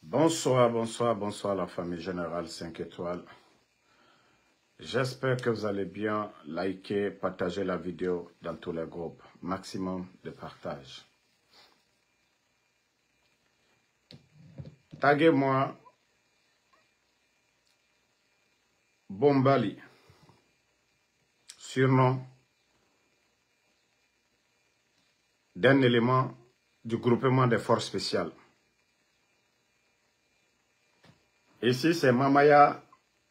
Bonsoir, bonsoir, bonsoir la famille Générale 5 étoiles. J'espère que vous allez bien. Likez, partagez la vidéo dans tous les groupes. Maximum de partage. Taguez-moi Bombali, surnom d'un élément du groupement des forces spéciales. Ici, c'est Mamaya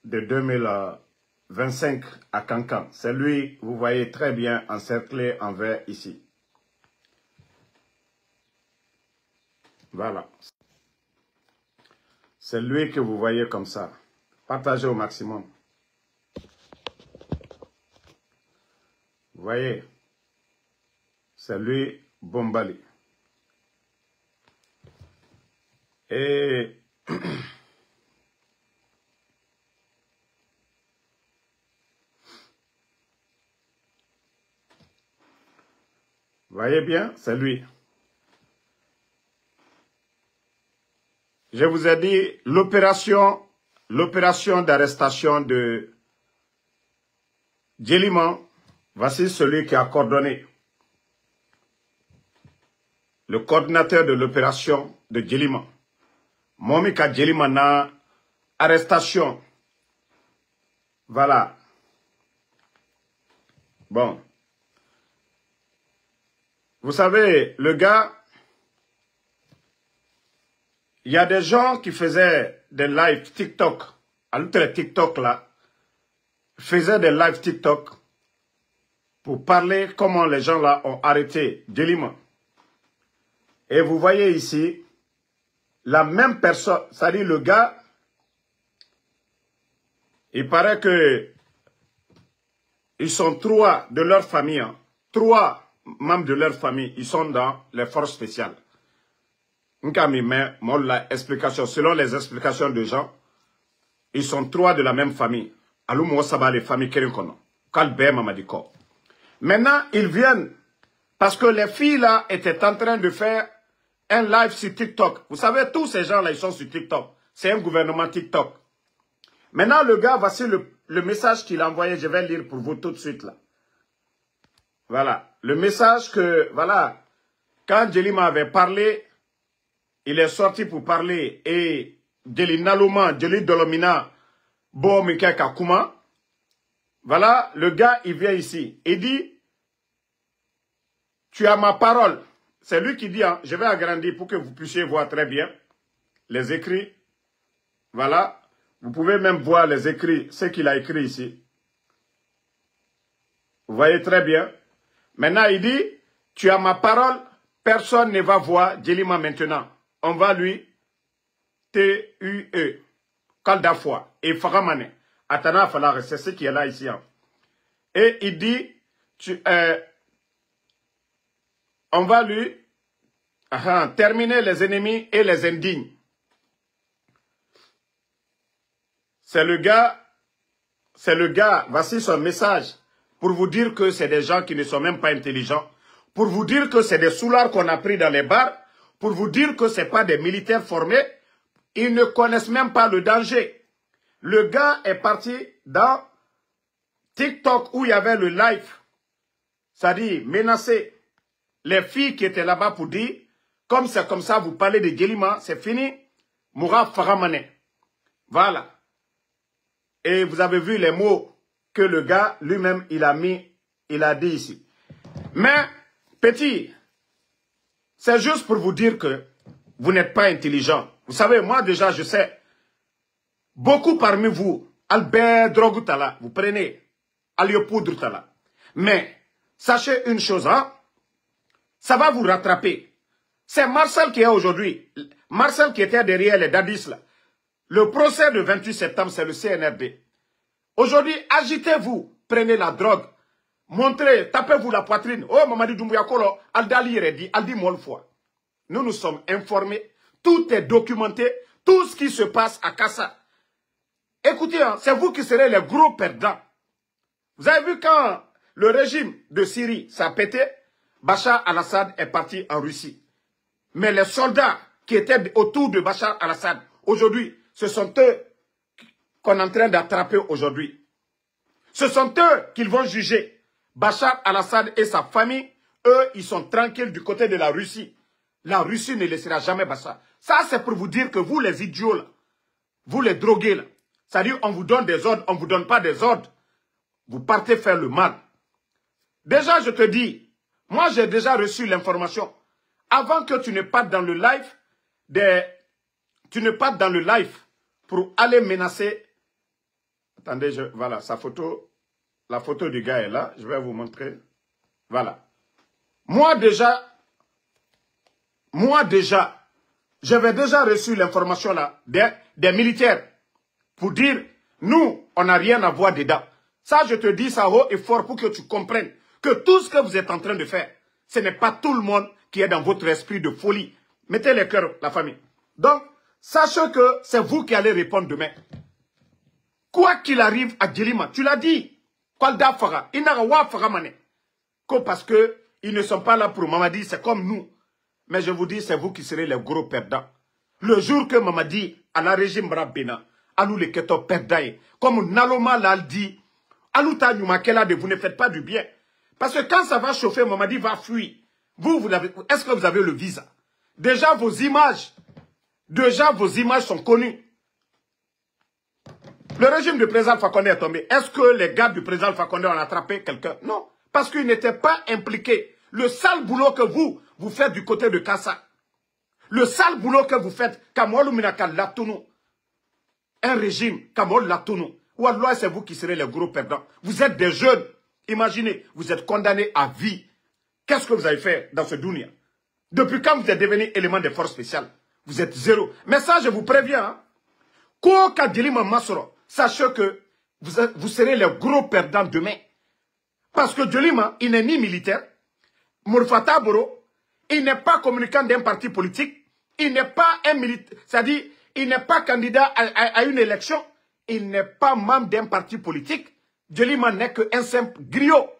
de 2025 à Cancan. C'est lui, vous voyez très bien, encerclé en vert ici. Voilà. C'est lui que vous voyez comme ça. Partagez au maximum. Vous voyez, c'est lui, Bombali. Et vous voyez bien, c'est lui. Je vous ai dit l'opération d'arrestation de Djeliman. Voici celui qui a coordonné. Le coordinateur de l'opération de Djeliman. Momika Djeliman na arrestation. Voilà. Bon. Vous savez, le gars, il y a des gens qui faisaient des lives TikTok. À l'autre TikTok là, faisaient des lives TikTok pour parler comment les gens là ont arrêté Djeliman. Et vous voyez ici, la même personne, c'est-à-dire le gars, il paraît que ils sont trois de leur famille, hein, trois membres de leur famille, ils sont dans les forces spéciales. Explication. Selon les explications de gens, ils sont trois de la même famille. Maintenant, ils viennent parce que les filles là étaient en train de faire un live sur TikTok. Vous savez, tous ces gens là, ils sont sur TikTok. C'est un gouvernement TikTok. Maintenant, le gars, voici le message qu'il a envoyé. Je vais lire pour vous tout de suite là. Voilà. Le message que, voilà, quand Djeliman avait parlé, il est sorti pour parler et Djeli Nalouma, Djeli Dolomina, Bo Mika Kakuma. Voilà, le gars, il vient ici. Il dit, tu as ma parole. C'est lui qui dit, hein, je vais agrandir pour que vous puissiez voir très bien les écrits. Voilà. Vous pouvez même voir les écrits, ce qu'il a écrit ici. Vous voyez très bien. Maintenant, il dit, tu as ma parole, personne ne va voir Djeliman maintenant. On va lui T-U-E. Kaldafwa. Et Faramane. Atana Falare, c'est ce qui est là ici. Hein. Et il dit, on va lui terminer les ennemis et les indignes. C'est le gars, voici son message, pour vous dire que c'est des gens qui ne sont même pas intelligents, pour vous dire que c'est des soulards qu'on a pris dans les bars, pour vous dire que ce n'est pas des militaires formés, ils ne connaissent même pas le danger. Le gars est parti dans TikTok où il y avait le live, c'est-à-dire menacer les filles qui étaient là-bas pour dire, comme c'est comme ça, vous parlez de Djeliman, c'est fini, Moura Faramane. Voilà. Et vous avez vu les mots que le gars lui-même, il a dit ici. Mais, petit, c'est juste pour vous dire que vous n'êtes pas intelligent. Vous savez, moi déjà, je sais, beaucoup parmi vous, Albert Drogutala, vous prenez Aliopoudrutala. Mais, sachez une chose, hein, ça va vous rattraper. C'est Marcel qui est aujourd'hui, Marcel qui était derrière les dadis là. Le procès de 28 septembre, c'est le CNRD. Aujourd'hui, agitez-vous, prenez la drogue, montrez, tapez-vous la poitrine. Oh, Mamadi Doumbouya Kolo, Aldali Redi, Aldi Molfoy. Nous sommes informés, tout est documenté, tout ce qui se passe à Kassa. Écoutez, hein, c'est vous qui serez les gros perdants. Vous avez vu quand le régime de Syrie s'est pété, Bachar al-Assad est parti en Russie. Mais les soldats qui étaient autour de Bachar al-Assad. Aujourd'hui, ce sont eux qu'on est en train d'attraper aujourd'hui. Ce sont eux qu'ils vont juger. Bachar al-Assad et sa famille, eux, ils sont tranquilles du côté de la Russie. La Russie ne laissera jamais Bachar. Ça, c'est pour vous dire que vous, les idiots, là, vous, les drogués, là, c'est-à-dire on vous donne des ordres, on ne vous donne pas des ordres. Vous partez faire le mal. Déjà, je te dis, moi, j'ai déjà reçu l'information. Avant que tu ne partes dans le live, pour aller menacer. Attendez, voilà, sa photo, la photo du gars est là. Je vais vous montrer. Voilà. Moi déjà, j'avais déjà reçu l'information là des militaires pour dire, nous, on n'a rien à voir dedans. Ça, je te dis ça haut et fort pour que tu comprennes que tout ce que vous êtes en train de faire, ce n'est pas tout le monde qui est dans votre esprit de folie. Mettez les cœurs, la famille. Donc, sachez que c'est vous qui allez répondre demain. Quoi qu'il arrive à Djelima, tu l'as dit, parce que ils ne sont pas là pour Mamadi, c'est comme nous. Mais je vous dis, c'est vous qui serez les gros perdants. Le jour que Mamadi, à la régime Brabena, à nous les keto perdants, comme Naloma l'a dit, à nous vous ne faites pas du bien. Parce que quand ça va chauffer, Mamadi va fuir. Est-ce que vous avez le visa? Déjà vos images sont connues. Le régime du président Fakonde est tombé. Est-ce que les gars du président Fakonde ont attrapé quelqu'un? Non. Parce qu'ils n'étaient pas impliqués. Le sale boulot que vous faites du côté de Kassa. Le sale boulot que vous faites, Kamol Minaka Latounou. Un régime, Kamol Latounou. Ou alors c'est vous qui serez les gros perdants. Vous êtes des jeunes. Imaginez, vous êtes condamnés à vie. Qu'est-ce que vous avez fait dans ce dunia? Depuis quand vous êtes devenu élément des forces spéciales? Vous êtes zéro. Mais ça, je vous préviens. Sachez que vous serez les gros perdants demain. Parce que Djelima, il n'est ni militaire. Mourfata Boro, il n'est pas communicant d'un parti politique. Il n'est pas un militaire. C'est-à-dire, il n'est pas candidat à une élection. Il n'est pas membre d'un parti politique. Djelima n'est qu'un simple griot.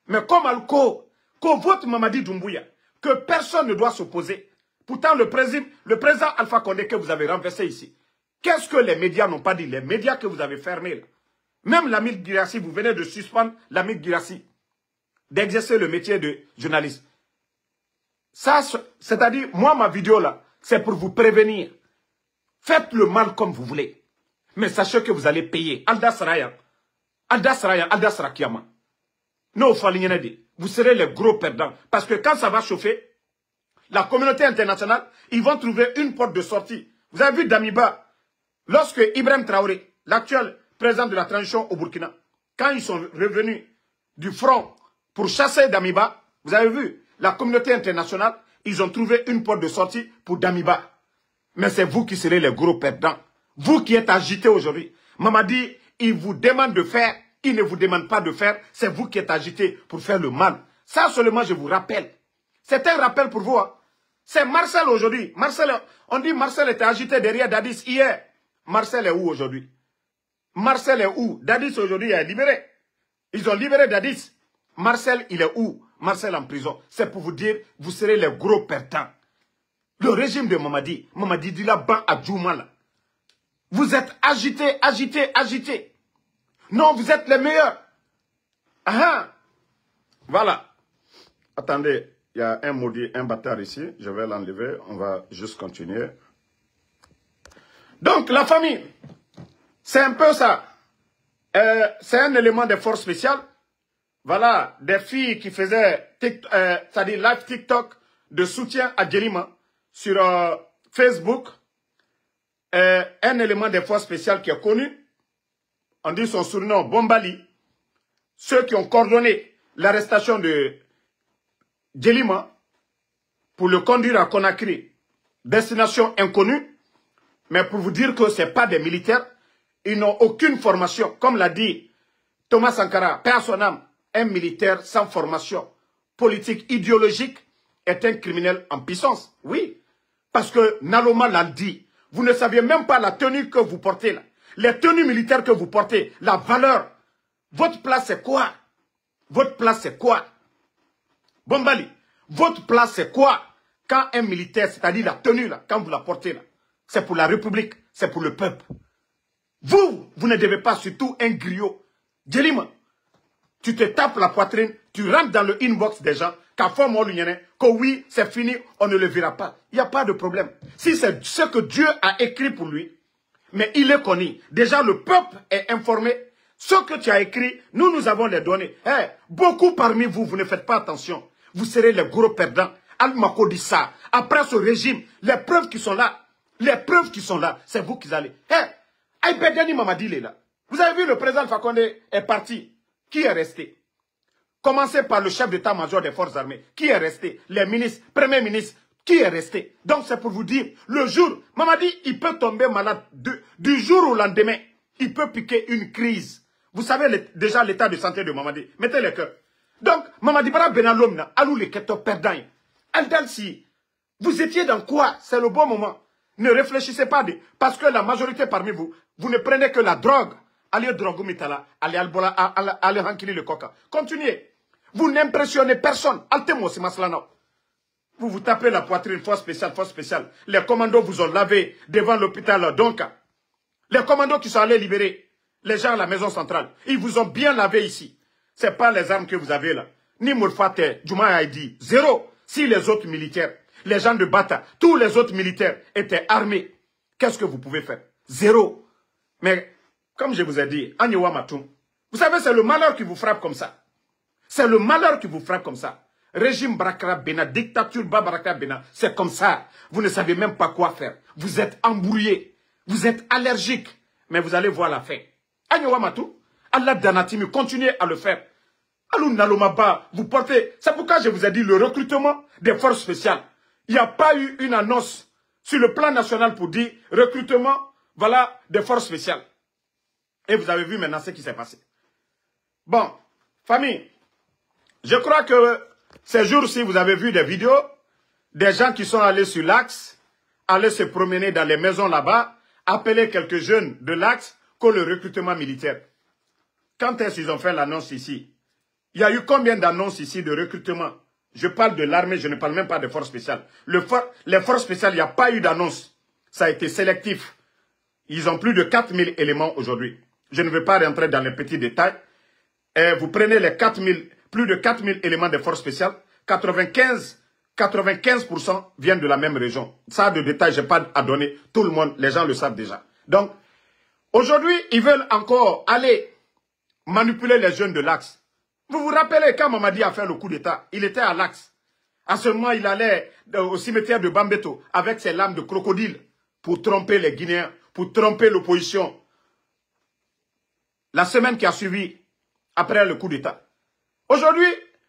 Mais comme Alco, qu'on vote Mamadi Doumbouya, que personne ne doit s'opposer. Pourtant, le président Alpha Condé que vous avez renversé ici, qu'est-ce que les médias n'ont pas dit? Les médias que vous avez fermés là. Même Lamine Guirassi, vous venez de suspendre Lamine Guirassi d'exercer le métier de journaliste. Ça, c'est-à-dire, moi, ma vidéo là, c'est pour vous prévenir. Faites le mal comme vous voulez. Mais sachez que vous allez payer. Alda Sarayan, Alda Sarakiyama. Non, vous serez les gros perdants. Parce que quand ça va chauffer, la communauté internationale, ils vont trouver une porte de sortie. Vous avez vu Damiba, lorsque Ibrahim Traoré, l'actuel président de la transition au Burkina, quand ils sont revenus du front pour chasser Damiba, vous avez vu, la communauté internationale, ils ont trouvé une porte de sortie pour Damiba. Mais c'est vous qui serez les gros perdants. Vous qui êtes agités aujourd'hui. Mamadi, il vous demande de faire, il ne vous demande pas de faire, c'est vous qui êtes agités pour faire le mal. Ça seulement, je vous rappelle. C'est un rappel pour vous. Hein. C'est Marcel aujourd'hui. Marcel, on dit Marcel était agité derrière Dadis hier. Marcel est où aujourd'hui? Marcel est où? Dadis aujourd'hui est libéré. Ils ont libéré Dadis. Marcel, il est où? Marcel en prison. C'est pour vous dire, vous serez les gros perdants. Le régime de Mamadi, Mamadi dit là-bas à Djoumala. Vous êtes agités, agités, agités. Non, vous êtes les meilleurs. Ah, voilà. Attendez, il y a un maudit, un bâtard ici. Je vais l'enlever. On va juste continuer. Donc, la famille, c'est un peu ça. C'est un élément de force spéciale. Voilà, des filles qui faisaient, c'est-à-dire live TikTok de soutien à Djelima sur Facebook. Un élément de force spéciale qui est connu. On dit son surnom Bombali. Ceux qui ont coordonné l'arrestation de Djelima pour le conduire à Conakry, destination inconnue. Mais pour vous dire que ce n'est pas des militaires, ils n'ont aucune formation. Comme l'a dit Thomas Sankara, père à son âme, un militaire sans formation politique, idéologique, est un criminel en puissance. Oui, parce que Naloma l'a dit. Vous ne saviez même pas la tenue que vous portez là. Les tenues militaires que vous portez, la valeur. Votre place c'est quoi? Votre place c'est quoi? Bombali, votre place c'est quoi? quand un militaire, c'est-à-dire la tenue, là, quand vous la portez, là, c'est pour la République, c'est pour le peuple. Vous ne devez pas, surtout un griot. Djelima, tu te tapes la poitrine, tu rentres dans le inbox des gens, que oui, c'est fini, on ne le verra pas. Il n'y a pas de problème. Si c'est ce que Dieu a écrit pour lui, mais il est connu. Déjà, le peuple est informé. Ce que tu as écrit, nous avons les données. Beaucoup parmi vous, vous ne faites pas attention. Vous serez les gros perdants. Al-Mako dit ça. Après ce régime, les preuves qui sont là, c'est vous qui allez. Aïbedeni Mamadi est là. Vous avez vu, le président Fakonde est parti. Qui est resté? Commencez par le chef d'état-major des forces armées. Qui est resté? Les ministres, premiers ministres. Qui est resté? Donc c'est pour vous dire, le jour, Mamadi, il peut tomber malade du jour au lendemain. Il peut piquer une crise. Vous savez déjà l'état de santé de Mamadi. Mettez le cœur. Donc, Mamadi Bara Benalomna, alou les keto perdants. Aldalsi, vous étiez dans quoi? C'est le bon moment. Ne réfléchissez pas, parce que la majorité parmi vous, vous ne prenez que la drogue. Allez drogue mitala, allez hankili le coca. Continuez. Vous n'impressionnez personne. Altemo c'est maslana. Vous vous tapez la poitrine, force spéciale, force spéciale. Les commandos vous ont lavé devant l'hôpital Donka. Les commandos qui sont allés libérer les gens à la maison centrale, ils vous ont bien lavé ici. Ce n'est pas les armes que vous avez là. Ni Mourfate, Juma a dit, zéro. Si les autres militaires, les gens de Bata, tous les autres militaires étaient armés, qu'est-ce que vous pouvez faire? Zéro. Mais, comme je vous ai dit, Agnewa Matoum, vous savez, c'est le malheur qui vous frappe comme ça. C'est le malheur qui vous frappe comme ça. Régime Barakra Bena, dictature Barakra Bena, c'est comme ça. Vous ne savez même pas quoi faire. Vous êtes embrouillé. Vous êtes allergique. Mais vous allez voir la fin. Agnewa Matou, Allah Danatimi, continuez à le faire. Alou Nalomaba, vous portez. C'est pourquoi je vous ai dit le recrutement des forces spéciales. Il n'y a pas eu une annonce sur le plan national pour dire recrutement, voilà, des forces spéciales. Et vous avez vu maintenant ce qui s'est passé. Bon, famille, je crois que ces jours-ci, vous avez vu des vidéos des gens qui sont allés sur l'axe, aller se promener dans les maisons là-bas, appeler quelques jeunes de l'axe pour le recrutement militaire. Quand est-ce qu'ils ont fait l'annonce ici? Il y a eu combien d'annonces ici de recrutement? Je parle de l'armée, je ne parle même pas des forces spéciales. Les forces spéciales, il n'y a pas eu d'annonce. Ça a été sélectif. Ils ont plus de 4000 éléments aujourd'hui. Je ne vais pas rentrer dans les petits détails. Et vous prenez les plus de 4000 éléments des forces spéciales. 95% viennent de la même région. Ça, de détails, je n'ai pas à donner. Tout le monde, les gens le savent déjà. Donc, aujourd'hui, ils veulent encore aller manipuler les jeunes de l'Axe. Vous vous rappelez quand Mamadi a fait le coup d'État, il était à l'Axe. À ce moment, il allait au cimetière de Bambeto avec ses lames de crocodile pour tromper les Guinéens, pour tromper l'opposition. La semaine qui a suivi, après le coup d'État. Aujourd'hui,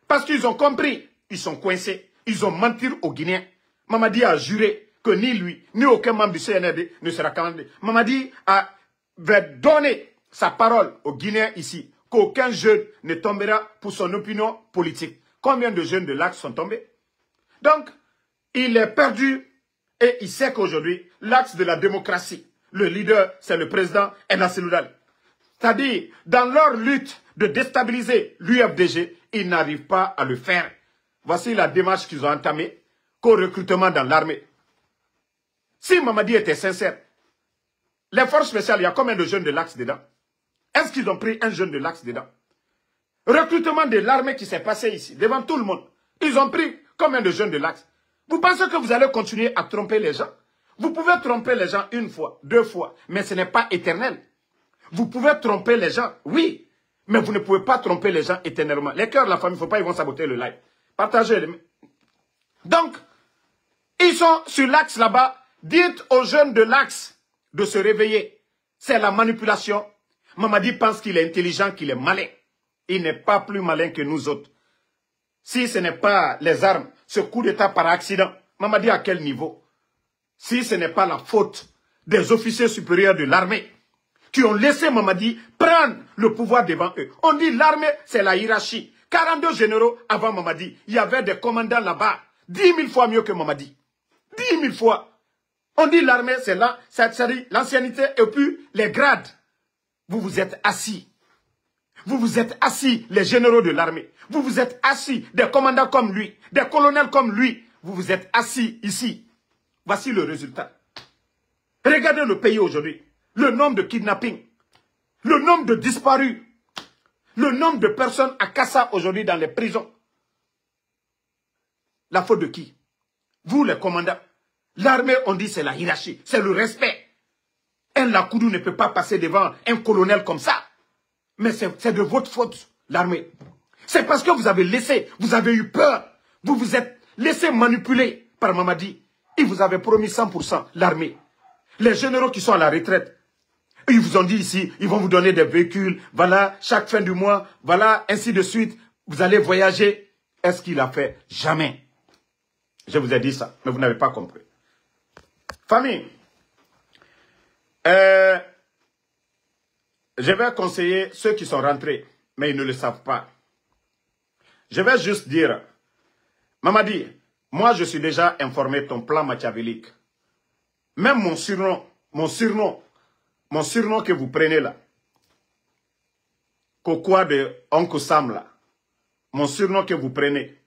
parce qu'ils ont compris, ils sont coincés, ils ont menti aux Guinéens. Mamadi a juré que ni lui, ni aucun membre du CNRD ne sera candidat. Mamadi avait donné sa parole aux Guinéens ici, qu'aucun jeune ne tombera pour son opinion politique. Combien de jeunes de l'Axe sont tombés? Donc, il est perdu et il sait qu'aujourd'hui, l'Axe de la démocratie, le leader, c'est le président Enasseloudal. C'est-à-dire, dans leur lutte de déstabiliser l'UFDG, ils n'arrivent pas à le faire. Voici la démarche qu'ils ont entamée qu'au recrutement dans l'armée. Si Mamadi était sincère, les forces spéciales, il y a combien de jeunes de l'Axe dedans? Est-ce qu'ils ont pris un jeune de l'Axe dedans? Recrutement de l'armée qui s'est passé ici, devant tout le monde. Ils ont pris combien de jeunes de l'Axe? Vous pensez que vous allez continuer à tromper les gens? Vous pouvez tromper les gens une fois, deux fois, mais ce n'est pas éternel. Vous pouvez tromper les gens, oui, mais vous ne pouvez pas tromper les gens éternellement. Les cœurs de la famille, il ne faut pas, ils vont saboter le live. Partagez. Donc, ils sont sur l'Axe là-bas. Dites aux jeunes de l'Axe de se réveiller. C'est la manipulation. Mamadi pense qu'il est intelligent, qu'il est malin. Il n'est pas plus malin que nous autres. Si ce n'est pas les armes, ce coup d'État par accident, Mamadi à quel niveau? Si ce n'est pas la faute des officiers supérieurs de l'armée qui ont laissé Mamadi prendre le pouvoir devant eux. On dit l'armée, c'est la hiérarchie. 42 généraux avant Mamadi, il y avait des commandants là-bas. 10 000 fois mieux que Mamadi. 10 000 fois. On dit l'armée, c'est là, c'est-à-dire l'ancienneté et puis les grades. Vous vous êtes assis. Vous vous êtes assis, les généraux de l'armée. Vous vous êtes assis, des commandants comme lui, des colonels comme lui. vous vous êtes assis ici. Voici le résultat. Regardez le pays aujourd'hui. Le nombre de kidnappings, le nombre de disparus, le nombre de personnes à Kassa aujourd'hui dans les prisons. La faute de qui? Vous les commandants. L'armée, on dit c'est la hiérarchie, c'est le respect. Un Lakoudou ne peut pas passer devant un colonel comme ça. Mais c'est de votre faute, l'armée. C'est parce que vous avez laissé, vous avez eu peur. Vous vous êtes laissé manipuler par Mamadi. Ils vous avaient promis 100% l'armée. Les généraux qui sont à la retraite, ils vous ont dit ici, ils vont vous donner des véhicules. Voilà, chaque fin du mois, voilà, ainsi de suite. Vous allez voyager. Est-ce qu'il a fait? Jamais. Je vous ai dit ça, mais vous n'avez pas compris. Famille, je vais conseiller ceux qui sont rentrés, mais ils ne le savent pas. Je vais juste dire, Mamadi, moi je suis déjà informé de ton plan machiavélique. Même mon surnom que vous prenez là, Kokwa de Oncle Sam là, mon surnom que vous prenez,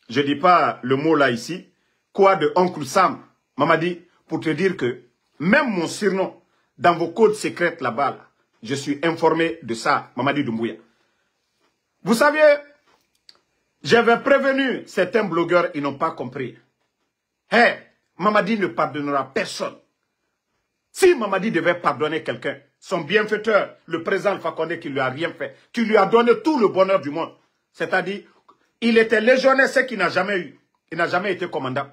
je ne dis pas le mot là ici, quoi de Oncle Sam, Mamadi, pour te dire que même mon surnom, dans vos codes secrets là-bas, là, je suis informé de ça, Mamadi Doumbouya. Vous savez, j'avais prévenu certains blogueurs, ils n'ont pas compris. Hey, Mamadi ne pardonnera personne. Si Mamadi devait pardonner quelqu'un, son bienfaiteur, le président Alpha Condé qui lui a rien fait, qui lui a donné tout le bonheur du monde, c'est-à-dire, il était légionnaire, ce qu'il n'a jamais eu. Il n'a jamais été commandant.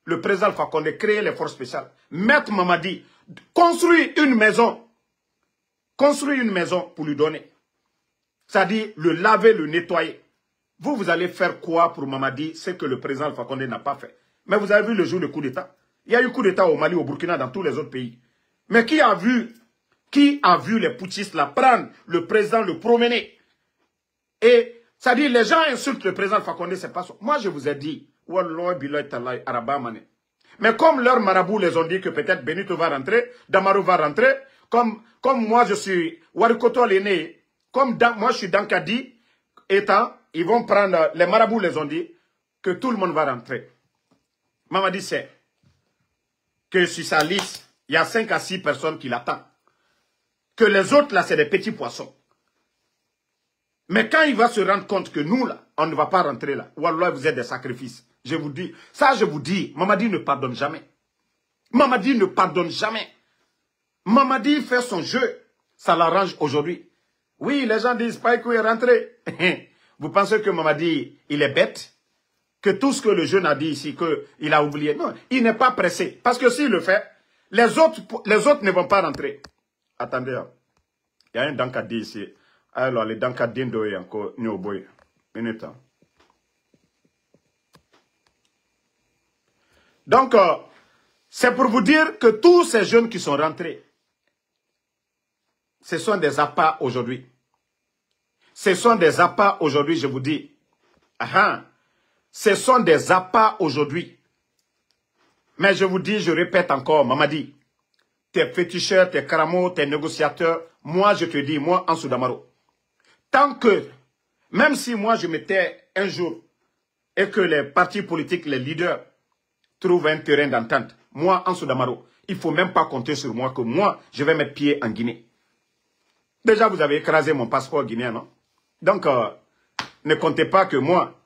Le président Alpha Condé créé les forces spéciales. Maître Mamadi, construit une maison. Construit une maison pour lui donner. C'est-à-dire, le laver, le nettoyer. Vous allez faire quoi pour Mamadi, ce que le président Alpha Condé n'a pas fait. Mais vous avez vu le jour du coup d'État. Il y a eu coup d'État au Mali, au Burkina, dans tous les autres pays. Mais qui a vu les putschistes là prendre le président, le promener? Et, c'est-à-dire, les gens insultent le président Alpha Condé, c'est pas ça. Moi, je vous ai dit, mais comme leurs marabouts les ont dit que peut-être Benito va rentrer, Damaro va rentrer, comme moi je suis Warikoto l'aîné, comme moi je suis Dankadi, étant, ils vont prendre, les marabouts les ont dit, que tout le monde va rentrer. Mamadi sait que sur sa liste, il y a 5 à 6 personnes qui l'attendent. Que les autres là, c'est des petits poissons. Mais quand il va se rendre compte que nous là, on ne va pas rentrer là, Wallah, vous êtes des sacrifices. Je vous dis, ça je vous dis, Mamadi ne pardonne jamais. Mamadi ne pardonne jamais. Mamadi fait son jeu, ça l'arrange aujourd'hui. Oui, les gens disent pas qu'il est rentré. Vous pensez que Mamadi, il est bête? Que tout ce que le jeune a dit ici, qu'il a oublié? Non, il n'est pas pressé. Parce que s'il le fait, les autres ne vont pas rentrer. Attendez, il y a un Dankadi ici. Alors, les Dankadindo est encore Nyoboy. Minute. Donc, c'est pour vous dire que tous ces jeunes qui sont rentrés, ce sont des appâts aujourd'hui. Ce sont des appâts aujourd'hui, je vous dis. Ce sont des appâts aujourd'hui. Mais je vous dis, je répète encore, Mamadi, tes féticheurs, tes cramos, tes négociateurs, moi je te dis, moi, Ansou Damaro, tant que, même si moi je m'étais un jour, et que les partis politiques, les leaders, trouvent un terrain d'entente, moi, Ansou Damaro, il ne faut même pas compter sur moi, que moi, je vais mettre pied en Guinée. Déjà, vous avez écrasé mon passeport guinéen, non? Donc, ne comptez pas que moi,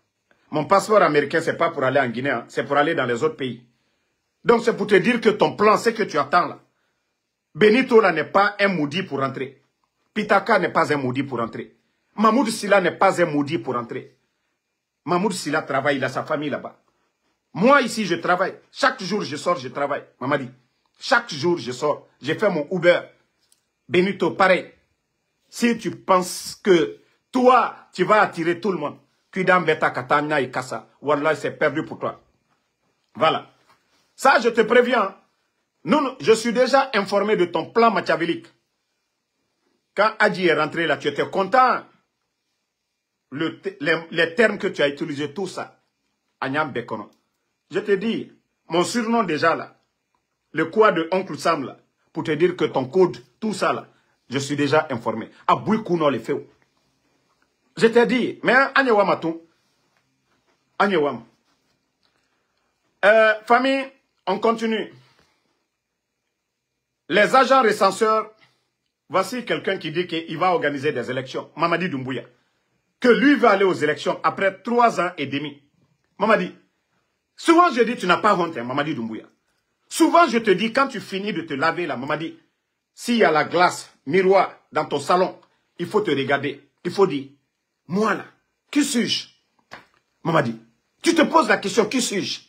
mon passeport américain, ce n'est pas pour aller en Guinée, hein, c'est pour aller dans les autres pays. Donc, c'est pour te dire que ton plan, c'est que tu attends là. Benito là n'est pas un maudit pour entrer. Pitaka n'est pas un maudit pour entrer. Mahmoud Silla n'est pas un maudit pour entrer. Mahmoud Silla travaille, il a sa famille là-bas. Moi ici, je travaille. Chaque jour, je sors, je travaille. Mamadi, chaque jour, je sors. J'ai fait mon Uber. Benito, pareil. Si tu penses que toi, tu vas attirer tout le monde, Kudam, Beta, Katanya et Kassa, Wallah, c'est perdu pour toi. Voilà. Ça, je te préviens. Je suis déjà informé de ton plan machiavélique. Quand Adji est rentré là, tu étais content. Les termes que tu as utilisés, tout ça. Agnam Bekono. Je te dis, mon surnom déjà là, le quoi de Oncle Sam là, pour te dire que ton code, tout ça là, je suis déjà informé. Abouikouno les fait. Je t'ai dit, mais Agnewam Atou, Agnewam. Famille, on continue. Les agents recenseurs, voici quelqu'un qui dit qu'il va organiser des élections. Mamadi Doumbouya. Que lui va aller aux élections après 3 ans et demi. Mamadi, souvent je dis tu n'as pas honte, hein, Mamadi Doumbouya. Souvent je te dis, quand tu finis de te laver là, Mamadi, s'il y a la glace, miroir dans ton salon, il faut te regarder. Il faut dire, moi là, qui suis-je? Mamadi, tu te poses la question, qui suis-je?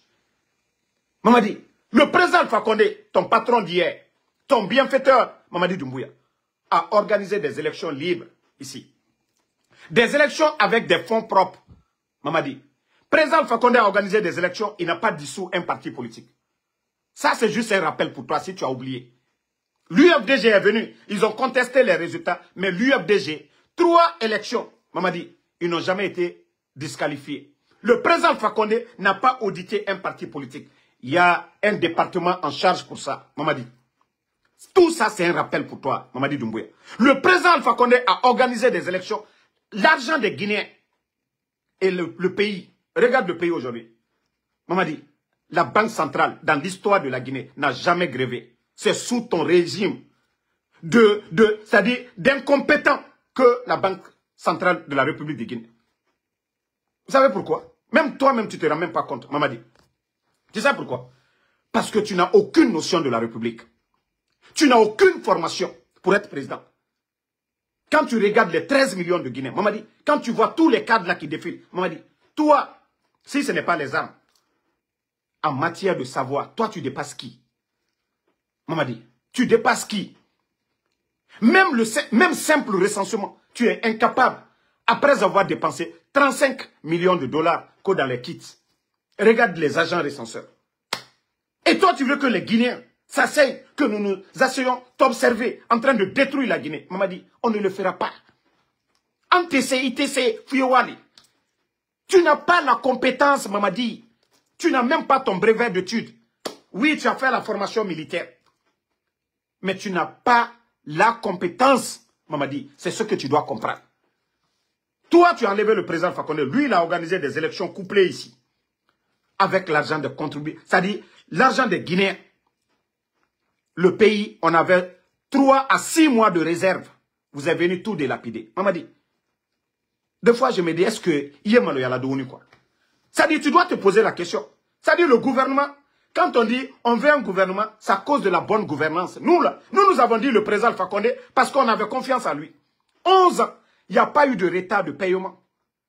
Mamadi, le président Alpha Condé, ton patron d'hier, ton bienfaiteur, Mamadi Doumbouya, a organisé des élections libres ici. Des élections avec des fonds propres. Mamadi, président Alpha Condé a organisé des élections, il n'a pas dissous un parti politique. Ça, c'est juste un rappel pour toi si tu as oublié. L'UFDG est venu, ils ont contesté les résultats, mais l'UFDG, 3 élections, Mamadi, ils n'ont jamais été disqualifiés. Le président Alpha Condé n'a pas audité un parti politique. Il y a un département en charge pour ça, Mamadi. Tout ça, c'est un rappel pour toi, Mamadi Doumbouya. Le président Alpha Condé a organisé des élections. L'argent des Guinéens et le pays, regarde le pays aujourd'hui. Mamadi, la banque centrale, dans l'histoire de la Guinée, n'a jamais grévé. C'est sous ton régime c'est-à-dire d'incompétent que la banque centrale de la République de Guinée. Vous savez pourquoi? Même toi-même, tu ne te rends même pas compte, Mamadi. Tu sais pourquoi? Parce que tu n'as aucune notion de la République. Tu n'as aucune formation pour être président. Quand tu regardes les 13 millions de Guinéens, Mamadi, quand tu vois tous les cadres là qui défilent, Mamadi, toi, si ce n'est pas les armes, en matière de savoir, toi tu dépasses qui? Mamadi, tu dépasses qui? Même simple recensement, tu es incapable, après avoir dépensé 35 millions de dollars que dans les kits. Regarde les agents recenseurs. Et toi, tu veux que les Guinéens s'asseyent, que nous nous asseyons, t'observer, en train de détruire la Guinée. Mamadi, on ne le fera pas. NTC, ITC, Fuyowali. Tu n'as pas la compétence, Mamadi. Tu n'as même pas ton brevet d'études. Oui, tu as fait la formation militaire. Mais tu n'as pas la compétence, Mamadi. C'est ce que tu dois comprendre. Toi, tu as enlevé le président Alpha Condé. Lui, il a organisé des élections couplées ici. Avec l'argent de contribuables. C'est-à-dire, l'argent des Guinéens. Le pays, on avait 3 à 6 mois de réserve. Vous avez venu tout délapider. Mamadi. Des fois, je me dis, est-ce que Yemalo Yaladouni quoi? C'est-à-dire, tu dois te poser la question. C'est-à-dire, le gouvernement, quand on dit, on veut un gouvernement, c'est à cause de la bonne gouvernance. Nous, là, nous avons dit le président Alpha Condé parce qu'on avait confiance en lui. 11 ans, il n'y a pas eu de retard de paiement.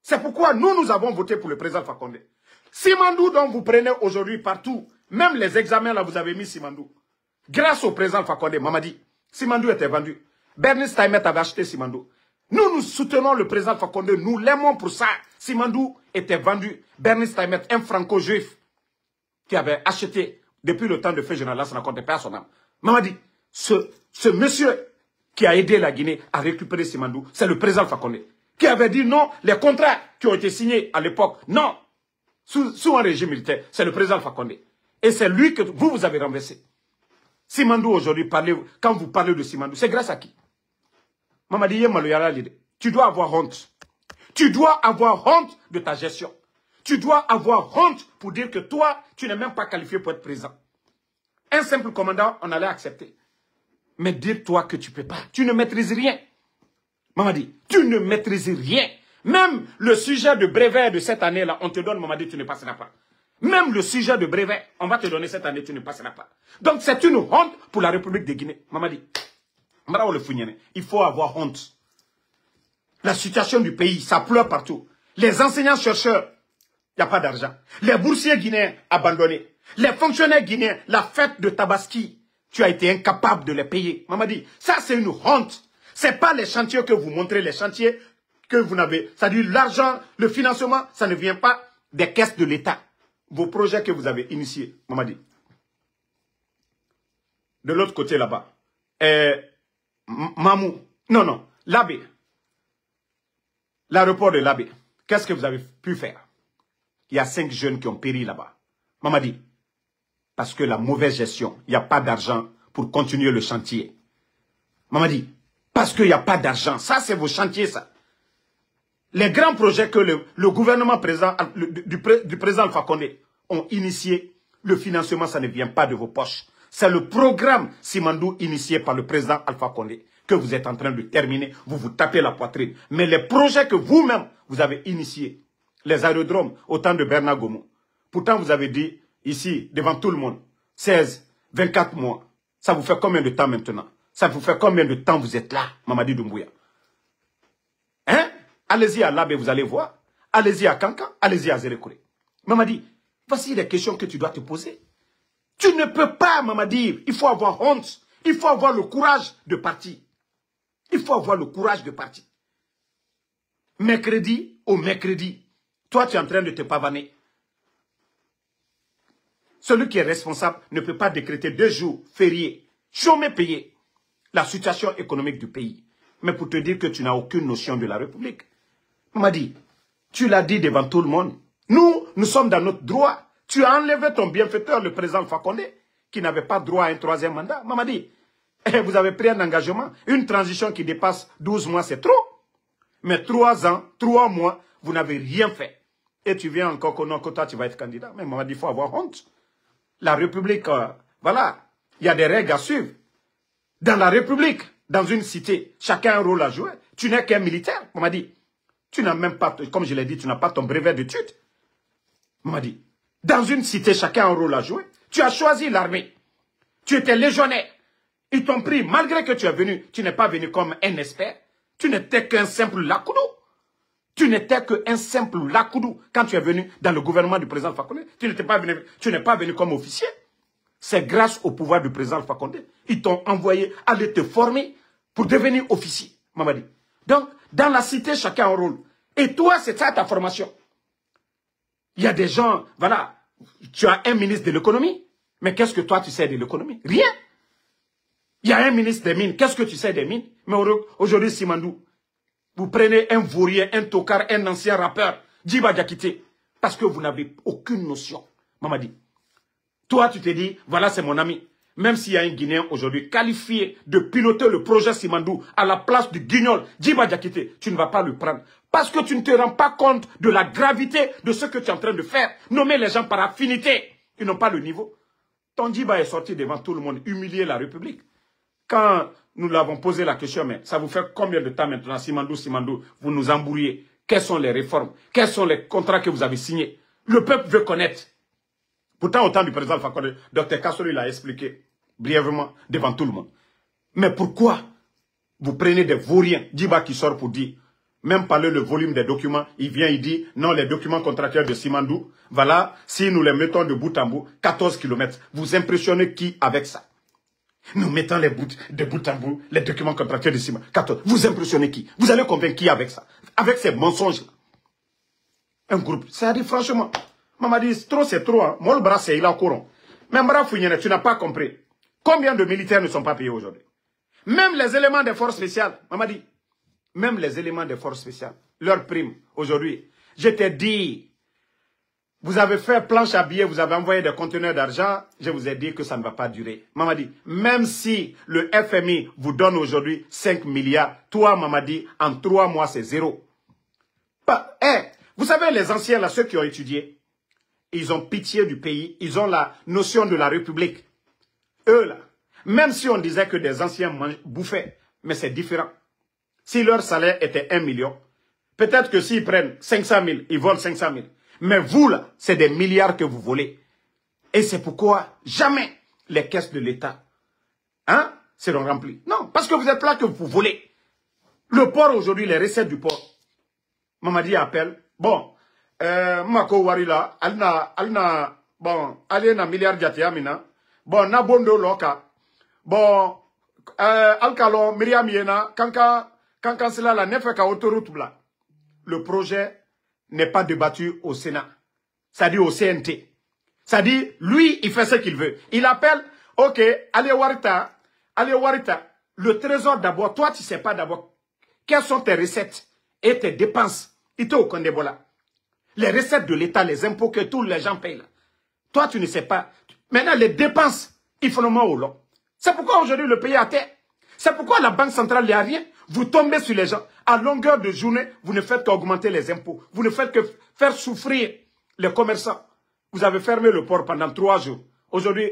C'est pourquoi nous avons voté pour le président Alpha Condé. Simandou, dont vous prenez aujourd'hui partout, même les examens, là, vous avez mis Simandou. Grâce au président Alpha Condé, Mamadi, Simandou était vendu. Bernice Taïmet avait acheté Simandou. Nous soutenons le président Alpha Condé, nous l'aimons pour ça. Simandou était vendu. Bernice Taïmet, un franco-juif, qui avait acheté depuis le temps de Feu Général, ça n'a compté pas à son âme. Mamadi, ce monsieur qui a aidé la Guinée à récupérer Simandou, c'est le président Alpha Condé, qui avait dit non, les contrats qui ont été signés à l'époque, non, sous un régime militaire, c'est le président Alpha Condé. Et c'est lui que vous avez renversé. Simandou aujourd'hui, quand vous parlez de Simandou, c'est grâce à qui? Mamadi, tu dois avoir honte. Tu dois avoir honte de ta gestion. Tu dois avoir honte pour dire que toi, tu n'es même pas qualifié pour être président. Un simple commandant, on allait accepter. Mais dire-toi que tu ne peux pas. Tu ne maîtrises rien. Mamadi, tu ne maîtrises rien. Même le sujet de brevet de cette année-là, on te donne, Mamadi, tu ne passeras pas. Même le sujet de brevet, on va te donner cette année, tu ne passeras pas. Donc c'est une honte pour la République de Guinée. Mamadi, il faut avoir honte. La situation du pays, ça pleure partout. Les enseignants-chercheurs, il n'y a pas d'argent. Les boursiers guinéens abandonnés. Les fonctionnaires guinéens, la fête de Tabaski, tu as été incapable de les payer. Mamadi, ça c'est une honte. Ce n'est pas les chantiers que vous montrez, les chantiers que vous n'avez. C'est-à-dire l'argent, le financement, ça ne vient pas des caisses de l'État. Vos projets que vous avez initiés, Mamadi. De l'autre côté là-bas, Mamou, non, Labé. L'aéroport de Labé, qu'est-ce que vous avez pu faire? Il y a 5 jeunes qui ont péri là-bas. Mamadi, parce que la mauvaise gestion, il n'y a pas d'argent pour continuer le chantier. Mamadi, parce qu'il n'y a pas d'argent. Ça, c'est vos chantiers, ça. Les grands projets que le gouvernement du président Alpha Condé ont initiés, Le financement, ça ne vient pas de vos poches. C'est le programme Simandou initié par le président Alpha Condé que vous êtes en train de terminer. Vous vous tapez la poitrine. Mais les projets que vous-même, vous avez initiés, les aérodromes, au temps de Bernard Gomo, pourtant vous avez dit, ici, devant tout le monde, 16, 24 mois. Ça vous fait combien de temps maintenant? Ça vous fait combien de temps vous êtes là, Mamadi Doumbouya? Hein? Allez-y à Labé, vous allez voir. Allez-y à Kankan, allez-y à Zérekouré. Mamadi, voici les questions que tu dois te poser. Tu ne peux pas, Mamadi, il faut avoir honte. Il faut avoir le courage de partir. Il faut avoir le courage de partir. Mercredi au mercredi, toi tu es en train de te pavaner. Celui qui est responsable ne peut pas décréter 2 jours fériés, chômés payés, la situation économique du pays. Mais pour te dire que tu n'as aucune notion de la République. Mamadi, tu l'as dit devant tout le monde. Nous sommes dans notre droit. Tu as enlevé ton bienfaiteur, le président Alpha Condé, qui n'avait pas droit à un 3e mandat. Mamadi, vous avez pris un engagement, une transition qui dépasse 12 mois, c'est trop. Mais 3 ans, 3 mois, vous n'avez rien fait. Et tu viens encore que toi, tu vas être candidat. Mais Mamadi, il faut avoir honte. La République, voilà, il y a des règles à suivre. Dans la République, dans une cité, chacun a un rôle à jouer. Tu n'es qu'un militaire, Mamadi. Tu n'as même pas, comme je l'ai dit, tu n'as pas ton brevet d'études. Mamadi, dans une cité, chacun a un rôle à jouer. Tu as choisi l'armée. Tu étais légionnaire. Ils t'ont pris, malgré que tu es venu, tu n'es pas venu comme un expert. Tu n'étais qu'un simple lakoudou. Tu n'étais qu'un simple lakoudou quand tu es venu dans le gouvernement du président Alpha Condé. Tu n'es pas venu comme officier. C'est grâce au pouvoir du président Alpha Condé. Ils t'ont envoyé aller te former pour devenir officier, Mamadi. Donc, dans la cité, chacun a un rôle. Et toi, c'est ça ta formation. Il y a des gens, voilà, tu as un ministre de l'économie, mais qu'est-ce que toi tu sais de l'économie? Rien. Il y a un ministre des mines, qu'est-ce que tu sais des mines? Mais aujourd'hui, Simandou, vous prenez un vaurien, un tocard, un ancien rappeur, Djiba Diakité, parce que vous n'avez aucune notion. Mamadi, toi tu te dis, voilà c'est mon ami. Même s'il y a un Guinéen aujourd'hui qualifié de piloter le projet Simandou à la place du guignol Djiba Diakité, tu ne vas pas le prendre. Parce que tu ne te rends pas compte de la gravité de ce que tu es en train de faire. Nommer les gens par affinité. Ils n'ont pas le niveau. Ton Djiba est sorti devant tout le monde, humilier la République. Quand nous l'avons posé la question, mais ça vous fait combien de temps maintenant, Simandou, vous nous embrouillez? Quelles sont les réformes? Quels sont les contrats que vous avez signés? Le peuple veut connaître. Pourtant, au temps du président Alpha Condé, Dr Kassori l'a expliqué brièvement devant tout le monde. Mais pourquoi vous prenez des vauriens, Djiba qui sort pour dire, même parler le volume des documents, il vient, il dit, non, les documents contractuels de Simandou, voilà, si nous les mettons de bout en bout, 14 km, vous impressionnez qui avec ça? Nous mettons de bout en bout, les documents contractuels de Simandou, 14, vous impressionnez qui? Vous allez convaincre qui avec ça? Avec ces mensonges-là. Un groupe, ça dit franchement, Mamadi, trop c'est trop, hein. Moi le bras c'est il est au courant. Mais Mbara Fouignene, tu n'as pas compris. Combien de militaires ne sont pas payés aujourd'hui? Même les éléments des forces spéciales, Mamadi, même les éléments des forces spéciales, leur prime, aujourd'hui, je t'ai dit, vous avez fait planche à billets, vous avez envoyé des conteneurs d'argent, je vous ai dit que ça ne va pas durer. Mamadi, même si le FMI vous donne aujourd'hui 5 milliards, toi, Mamadi, en 3 mois, c'est 0. Vous savez, les anciens, là, ceux qui ont étudié, ils ont pitié du pays, ils ont la notion de la République. Eux, là, même si on disait que des anciens bouffaient, mais c'est différent. Si leur salaire était 1 million, peut-être que s'ils prennent 500 000, ils volent 500 000. Mais vous, là, c'est des milliards que vous volez. Et c'est pourquoi jamais les caisses de l'État seront remplies. Non, parce que vous êtes là que vous volez. Le port aujourd'hui, les recettes du port. Mamadi appelle, bon, Mako Warila, alna, bon, alena milliard jatiamina, bon, nabondo loka, bon, alkalo, Miriam Yena, kankan cela la nefeka autoroute bla. Le projet n'est pas débattu au Sénat. Ça dit au CNT. Ça dit, lui, il fait ce qu'il veut. Il appelle, ok, allez Warita. Le trésor d'abord, toi, tu sais pas d'abord quelles sont tes recettes et tes dépenses. Il te au Kondebola. Les recettes de l'État, les impôts que tous les gens payent là. Toi, tu ne sais pas. Maintenant, les dépenses, il faut le mot au long. C'est pourquoi aujourd'hui le pays est à terre. C'est pourquoi la Banque centrale n'y a rien. Vous tombez sur les gens. À longueur de journée, vous ne faites qu'augmenter les impôts. Vous ne faites que faire souffrir les commerçants. Vous avez fermé le port pendant 3 jours. Aujourd'hui,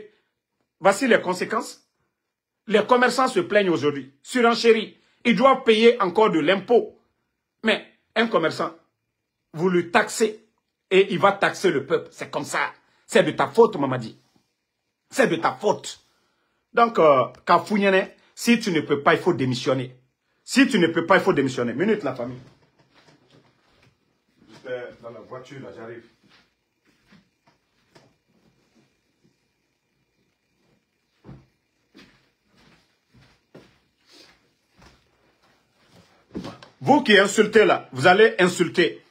voici les conséquences. Les commerçants se plaignent aujourd'hui. Surenchérie. Ils doivent payer encore de l'impôt. Mais un commerçant, vous le taxez et il va taxer le peuple. C'est comme ça. C'est de ta faute, Mamadi. C'est de ta faute. Donc, Kafounyane, si tu ne peux pas, il faut démissionner. Si tu ne peux pas, il faut démissionner. Minute, la famille. J'étais dans la voiture, là, j'arrive. Vous qui insultez là, vous allez insulter.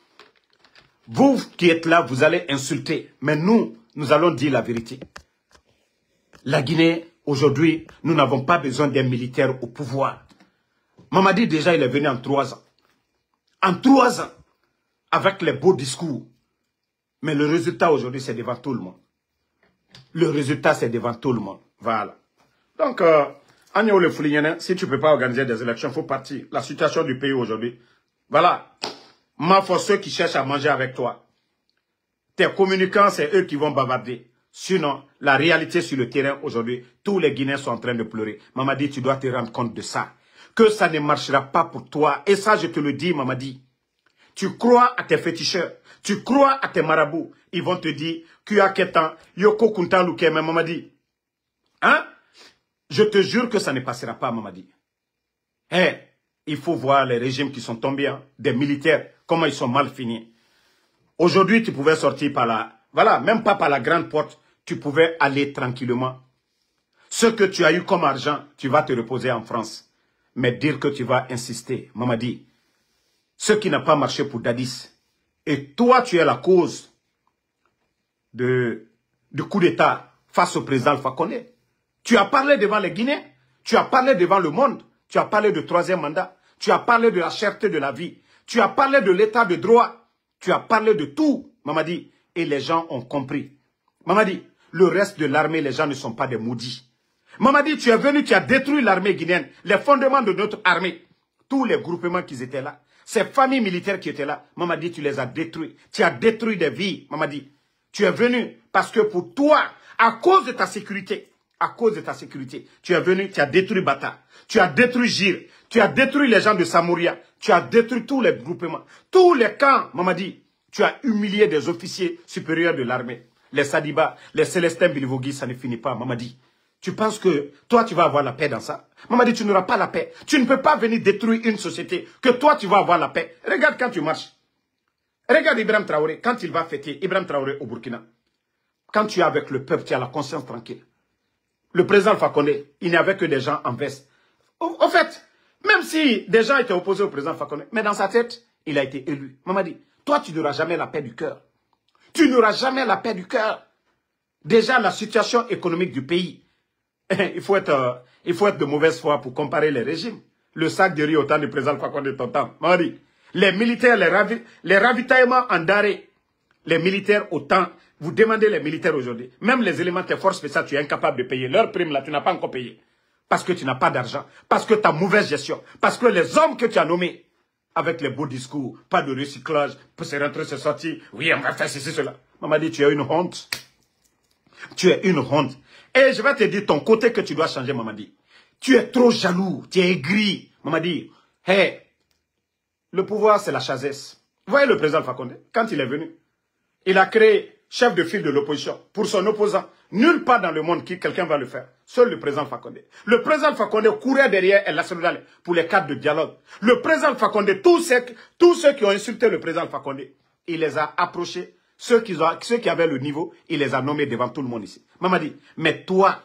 Vous qui êtes là, vous allez insulter. Mais nous, nous allons dire la vérité. La Guinée, aujourd'hui, nous n'avons pas besoin d'un militaire au pouvoir. Mamadi, déjà, il est venu en 3 ans. En 3 ans, avec les beaux discours. Mais le résultat aujourd'hui, c'est devant tout le monde. Le résultat, c'est devant tout le monde. Voilà. Donc, Agno le Foulignane, si tu ne peux pas organiser des élections, il faut partir. La situation du pays aujourd'hui. Voilà. Ma for ceux qui cherchent à manger avec toi. Tes communicants, c'est eux qui vont bavarder. Sinon, la réalité sur le terrain aujourd'hui, tous les Guinéens sont en train de pleurer. Mamadi, tu dois te rendre compte de ça. Que ça ne marchera pas pour toi. Et ça, je te le dis, Mamadi. Tu crois à tes féticheurs. Tu crois à tes marabouts. Ils vont te dire, Kuya Ketan, Yoko Kuntan Luke, mais Mamadi. Hein? Je te jure que ça ne passera pas, Mamadi. Il faut voir les régimes qui sont tombés, hein, des militaires, comment ils sont mal finis. Aujourd'hui, tu pouvais sortir par là. Voilà, même pas par la grande porte. Tu pouvais aller tranquillement. Ce que tu as eu comme argent, tu vas te reposer en France. Mais dire que tu vas insister, Mamadi, ce qui n'a pas marché pour Dadis, et toi, tu es la cause du coup d'État face au président Alpha Condé. Tu as parlé devant les Guinéens, tu as parlé devant le monde, tu as parlé de 3e mandat, tu as parlé de la cherté de la vie, tu as parlé de l'état de droit, tu as parlé de tout, Mamadi, et les gens ont compris. Mamadi, le reste de l'armée, les gens ne sont pas des maudits. Mamadi, tu es venu, tu as détruit l'armée guinéenne, les fondements de notre armée, tous les groupements qui étaient là, ces familles militaires qui étaient là, Mamadi, tu les as détruits. Tu as détruit des vies, Mamadi. Tu es venu parce que pour toi, à cause de ta sécurité, tu es venu, tu as détruit Bata, tu as détruit Gir, tu as détruit les gens de Samouria, tu as détruit tous les groupements, tous les camps, Mamadi. Tu as humilié des officiers supérieurs de l'armée. Les Sadiba, les Célestins Bilivogui, ça ne finit pas, Mamadi. Tu penses que toi, tu vas avoir la paix dans ça? Mamadi, tu n'auras pas la paix. Tu ne peux pas venir détruire une société que toi, tu vas avoir la paix. Regarde quand tu marches. Regarde Ibrahim Traoré, quand il va fêter Ibrahim Traoré au Burkina. Quand tu es avec le peuple, tu as la conscience tranquille. Le président Alpha Condé, il n'y avait que des gens en veste. Au fait, même si des gens étaient opposés au président Alpha Condé, mais dans sa tête, il a été élu. Mamadi, toi, tu n'auras jamais la paix du cœur. Tu n'auras jamais la paix du cœur. Déjà, la situation économique du pays, il faut être de mauvaise foi pour comparer les régimes. Le sac de riz au temps du président Alpha Condé, ton temps. Mamadi, les militaires, les ravitaillements en denrées, les militaires au temps, vous demandez les militaires aujourd'hui, même les éléments de forces spéciales, tu es incapable de payer. Leur prime là, tu n'as pas encore payé. Parce que tu n'as pas d'argent, parce que tu as mauvaise gestion, parce que les hommes que tu as nommés, avec les beaux discours, pas de recyclage, pour se rentrer, se sortir, oui, on va faire ceci, cela. Mamadi, tu es une honte. Tu es une honte. Et je vais te dire ton côté que tu dois changer, Mamadi. Tu es trop jaloux, tu es aigri. Mamadi, le pouvoir, c'est la chasesse. Vous voyez le président Alpha Condé, quand il est venu, il a créé chef de file de l'opposition pour son opposant. Nulle part dans le monde qui quelqu'un va le faire. Seul le président Alpha Condé. Le président Alpha Condé courait derrière El National pour les cadres de dialogue. Le président Alpha Condé, tous ceux qui ont insulté le président Alpha Condé, il les a approchés. Ceux qui avaient le niveau, il les a nommés devant tout le monde ici. Mamadi, mais toi,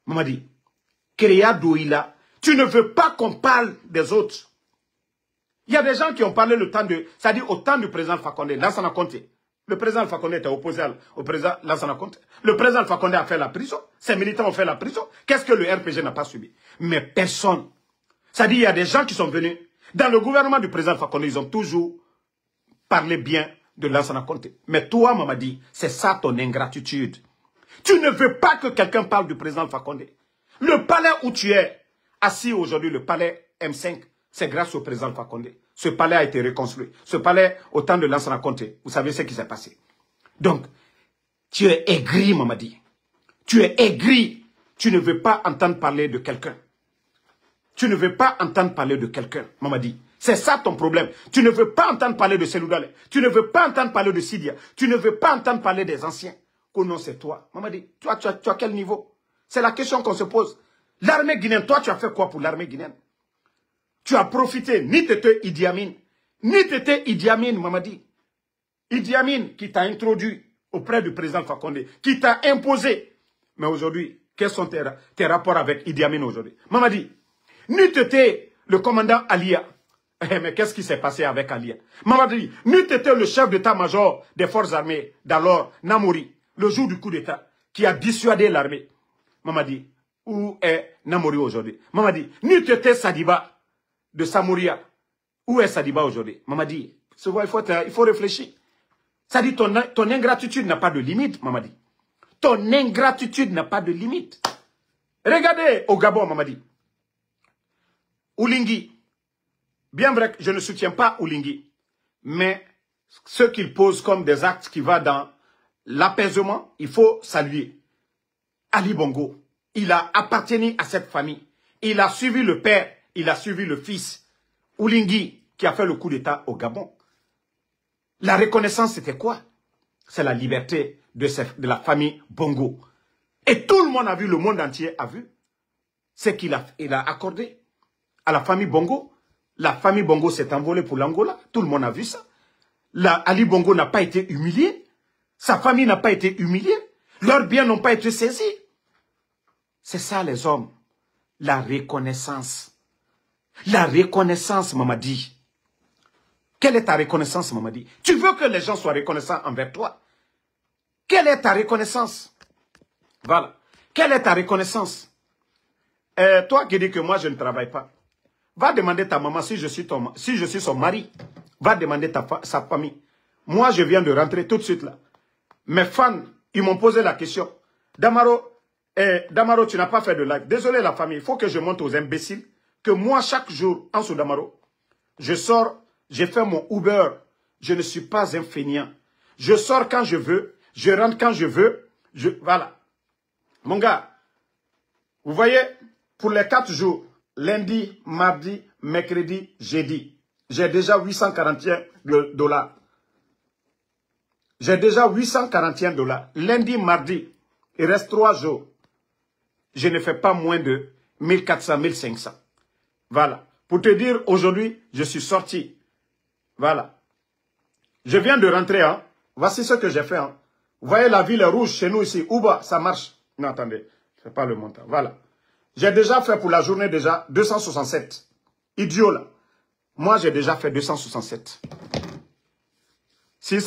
Mamadi, Kéréa Douila, tu ne veux pas qu'on parle des autres. Il y a des gens qui ont parlé c'est-à-dire au temps du président Alpha Condé, Lansana Conté. Le président Alpha Condé était opposé au président Lansana Conté. Le président Alpha Condé a fait la prison. Ses militants ont fait la prison. Qu'est-ce que le RPG n'a pas subi? Mais personne. C'est-à-dire il y a des gens qui sont venus. Dans le gouvernement du président Alpha Condé, ils ont toujours parlé bien de Lansana Conté. Mais toi, Mamadi, c'est ça ton ingratitude. Tu ne veux pas que quelqu'un parle du président Alpha Condé. Le palais où tu es assis aujourd'hui, le palais M5, c'est grâce au président Alpha Condé. Ce palais a été reconstruit. Ce palais, au temps de Lansana Conté, vous savez ce qui s'est passé. Donc, Tu es aigri, Mamadi. Tu es aigri. Tu ne veux pas entendre parler de quelqu'un. Tu ne veux pas entendre parler de quelqu'un, Mamadi. C'est ça ton problème. Tu ne veux pas entendre parler de Seloudale. Tu ne veux pas entendre parler de Sidia. Tu ne veux pas entendre parler des anciens. Oh non, c'est toi. Mamadi, tu as quel niveau? C'est la question qu'on se pose. L'armée guinéenne, toi, tu as fait quoi pour l'armée guinéenne? Tu as profité, ni t'étais Idi Amin, ni t'étais Idi Amin, Mamadi. Idi Amin qui t'a introduit auprès du président Fakonde, qui t'a imposé. Mais aujourd'hui, quels sont tes rapports avec Idi Amin aujourd'hui? Mamadi, ni t'étais le commandant Alia. Mais qu'est-ce qui s'est passé avec Alia? Mamadi, ni t'étais le chef d'état-major des forces armées d'alors, Namouri, le jour du coup d'état, qui a dissuadé l'armée. Mamadi, où est Namouri aujourd'hui? Mamadi, ni t'étais Sadiba de Samouria. Où est Sadiba aujourd'hui? Mamadi, il faut réfléchir. Ça dit, ton ingratitude n'a pas de limite, Mamadi. Ton ingratitude n'a pas de limite. Regardez au Gabon, Mamadi. Oulingui. Bien vrai que je ne soutiens pas Oulingui. Mais ce qu'il pose comme des actes qui vont dans l'apaisement, il faut saluer. Ali Bongo, il a appartenu à cette famille. Il a suivi le père, il a suivi le fils. Oulingui, qui a fait le coup d'État au Gabon. La reconnaissance, c'était quoi? C'est la liberté de la famille Bongo. Et tout le monde a vu, le monde entier a vu ce qu'il a accordé à la famille Bongo. La famille Bongo s'est envolée pour l'Angola. Tout le monde a vu ça. Ali Bongo n'a pas été humilié. Sa famille n'a pas été humiliée. Leurs biens n'ont pas été saisis. C'est ça les hommes. La reconnaissance. La reconnaissance, Mamadi. Quelle est ta reconnaissance, Mamadi? Tu veux que les gens soient reconnaissants envers toi? Quelle est ta reconnaissance? Voilà. Quelle est ta reconnaissance? Toi qui dis que moi je ne travaille pas, va demander ta maman si je suis son mari. Va demander sa famille. Moi je viens de rentrer tout de suite là. Mes fans, ils m'ont posé la question. Damaro, tu n'as pas fait de live. Désolé la famille, il faut que je montre aux imbéciles que moi chaque jour, en sous Damaro, je sors, j'ai fait mon Uber. Je ne suis pas un feignant. Je sors quand je veux, je rentre quand je veux. Voilà. Mon gars, vous voyez, pour les 4 jours, lundi, mardi, mercredi, jeudi, j'ai déjà 841 $. J'ai déjà 841 $. Lundi, mardi, il reste 3 jours. Je ne fais pas moins de 1400, 1500. Voilà. Pour te dire, aujourd'hui, je suis sorti. Voilà. Je viens de rentrer. Hein. Voici ce que j'ai fait. Hein. Vous voyez, la ville est rouge chez nous ici. Ouba, ça marche. Non, attendez. Ce n'est pas le montant. Voilà. J'ai déjà fait pour la journée déjà 267. Idiot là. Moi, j'ai déjà fait 267. Si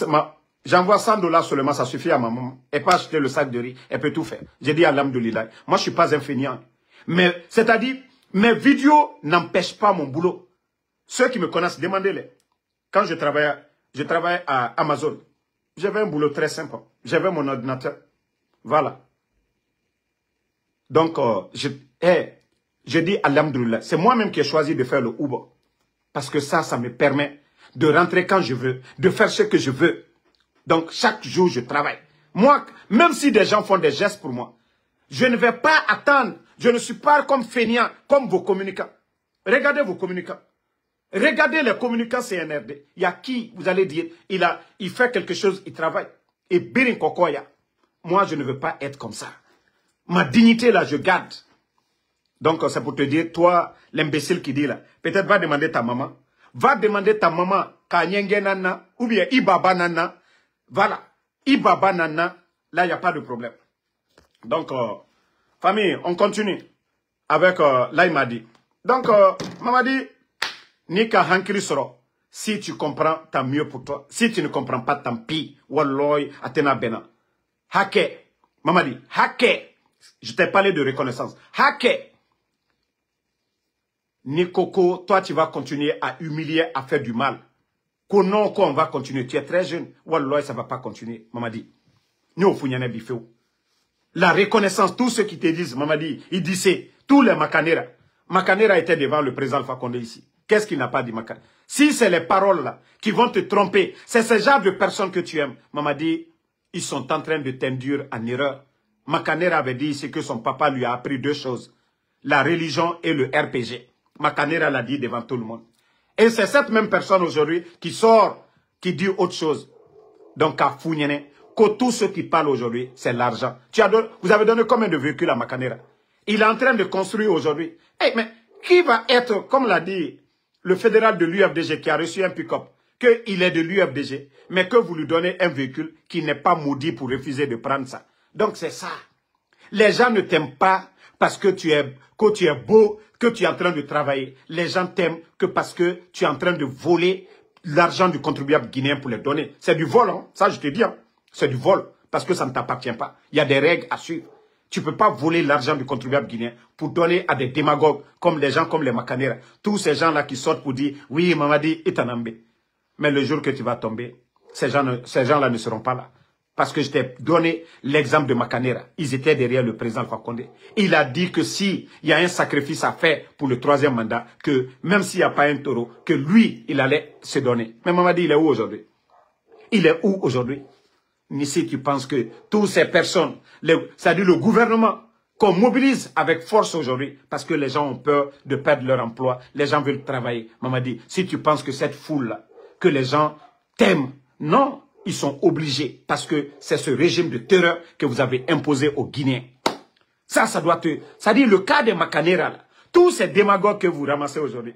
j'envoie 100 $ seulement, ça suffit à ma maman. Elle peut acheter le sac de riz. Elle peut tout faire. J'ai dit à l'âme de l'Illah. Moi, je ne suis pas un feignant. Mais, c'est-à-dire, mes vidéos n'empêchent pas mon boulot. Ceux qui me connaissent, demandez-les. Quand je travaillais à Amazon, j'avais un boulot très simple. J'avais mon ordinateur. Voilà. Donc, je dis alhamdoulilah. C'est moi-même qui ai choisi de faire le Uber. Parce que ça me permet de rentrer quand je veux, de faire ce que je veux. Donc, chaque jour, je travaille. Moi, même si des gens font des gestes pour moi, je ne vais pas attendre. Je ne suis pas comme feignant, comme vos communicants. Regardez vos communicants. Regardez les communicants CNRD. Il y a qui, vous allez dire, il fait quelque chose, il travaille. Et Birin Kokoya. Moi, je ne veux pas être comme ça. Ma dignité, là, je garde. Donc, c'est pour te dire, toi, l'imbécile qui dit là, peut-être va demander ta maman. Va demander ta maman, Kanyenge Nana, ou bien Ibaba Nana. Voilà. Ibaba Nana, là, il n'y a pas de problème. Donc, famille, on continue avec là, il m'a dit. Donc, maman dit, Nika Hankiri Soro, si tu comprends, tant mieux pour toi. Si tu ne comprends pas, tant pis. Walloy, Atena Bena. Hake. Maman dit, Hake. Je t'ai parlé de reconnaissance. Hake. Nikoko, toi, tu vas continuer à humilier, à faire du mal. Konon, on va continuer. Tu es très jeune. Walloy, ça ne va pas continuer. Maman dit, nous, Founyane Bifeo. La reconnaissance, tous ceux qui te disent, maman dit, il disait, tous les Makanera. Makanera était devant le président Alpha Condé ici. Qu'est-ce qu'il n'a pas dit, Makanera? Si c'est les paroles là qui vont te tromper, c'est ce genre de personnes que tu aimes. Maman dit, ils sont en train de t'induire en erreur. Makanera avait dit ici que son papa lui a appris 2 choses. La religion et le RPG. Makanera l'a dit devant tout le monde. Et c'est cette même personne aujourd'hui qui sort, qui dit autre chose. Donc à Founyene, que tous ceux qui parlent aujourd'hui, c'est l'argent. Vous avez donné combien de véhicules à Makanera? Il est en train de construire aujourd'hui. Hey, mais qui va être, comme l'a dit le fédéral de l'UFDG qui a reçu un pick-up, qu'il est de l'UFDG, mais que vous lui donnez un véhicule qui n'est pas maudit pour refuser de prendre ça. Donc c'est ça. Les gens ne t'aiment pas parce que tu es beau, que tu es en train de travailler. Les gens t'aiment que parce que tu es en train de voler l'argent du contribuable guinéen pour les donner. C'est du vol, hein? Ça je te dis. Hein? C'est du vol parce que ça ne t'appartient pas. Il y a des règles à suivre. Tu ne peux pas voler l'argent du contribuable guinéen pour donner à des démagogues comme les gens comme les Makanera. Tous ces gens-là qui sortent pour dire « Oui, Mamadi, Itanambe ». Mais le jour que tu vas tomber, ces gens-là ne seront pas là. Parce que je t'ai donné l'exemple de Makanera. Ils étaient derrière le président Alpha Condé. Il a dit que s'il y a un sacrifice à faire pour le 3e mandat, que même s'il n'y a pas un taureau, que lui, il allait se donner. Mais Mamadi, il est où aujourd'hui? Il est où aujourd'hui? Mais si tu penses que toutes ces personnes, c'est-à-dire le gouvernement, qu'on mobilise avec force aujourd'hui, parce que les gens ont peur de perdre leur emploi, les gens veulent travailler. Mamadi, si tu penses que cette foule-là, que les gens t'aiment, non, ils sont obligés, parce que c'est ce régime de terreur que vous avez imposé aux Guinéens. Ça doit te... Ça dit le cas des Makanera, là, tous ces démagogues que vous ramassez aujourd'hui.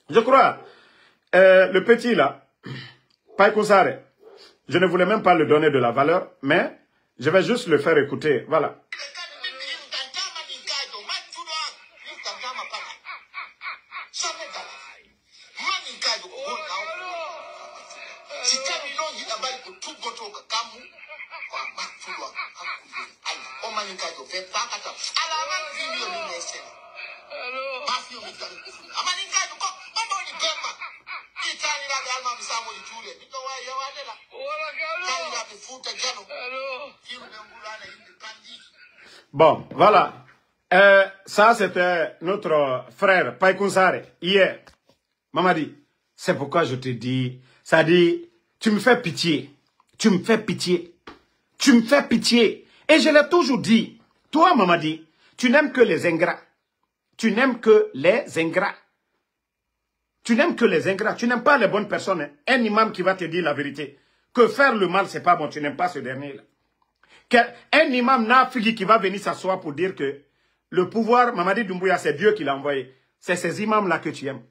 Je crois, le petit là, Paikoussare, je ne voulais même pas lui donner de la valeur, mais je vais juste le faire écouter. Voilà. Bon, voilà. Ça, c'était notre frère Paikounsare, hier. Mamadi, c'est pourquoi je te dis, ça dit, tu me fais pitié. Tu me fais pitié. Tu me fais pitié. Et je l'ai toujours dit, toi, Mamadi, tu n'aimes que les ingrats. Tu n'aimes que les ingrats. Tu n'aimes que les ingrats. Tu n'aimes pas les bonnes personnes. Hein. Un imam qui va te dire la vérité. Que faire le mal, c'est pas bon. Tu n'aimes pas ce dernier-là. Un imam nafigi qui va venir s'asseoir pour dire que le pouvoir, Mamadi Doumbouya, c'est Dieu qui l'a envoyé. C'est ces imams-là que tu aimes.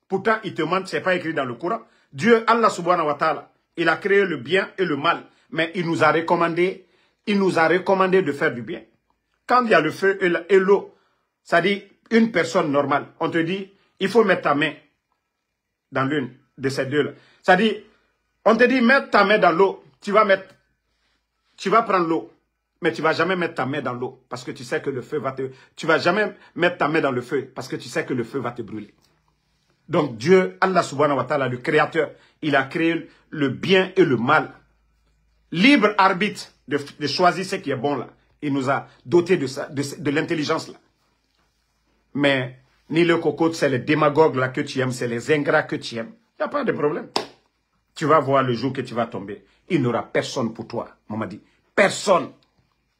Pourtant, il te mentent, c'est pas écrit dans le Coran. Dieu, Allah subhanahu wa ta'ala, il a créé le bien et le mal. Mais il nous a recommandé de faire du bien. Quand il y a le feu et l'eau, ça dit une personne normale, on te dit, il faut mettre ta main dans l'une de ces deux-là. Ça dit, on te dit, mets ta main dans l'eau, tu vas prendre l'eau, mais tu ne vas jamais mettre ta main dans l'eau parce que tu sais que le feu va te... Tu ne vas jamais mettre ta main dans le feu parce que tu sais que le feu va te brûler. Donc Dieu, Allah subhanahu wa ta'ala, le créateur, il a créé le bien et le mal. Libre arbitre de choisir ce qui est bon là. Il nous a doté de l'intelligence là. Mais ni le cocotte, c'est les démagogues là que tu aimes, c'est les ingrats que tu aimes. Il n'y a pas de problème. Tu vas voir le jour que tu vas tomber. Il n'y aura personne pour toi, Mamadi. Personne.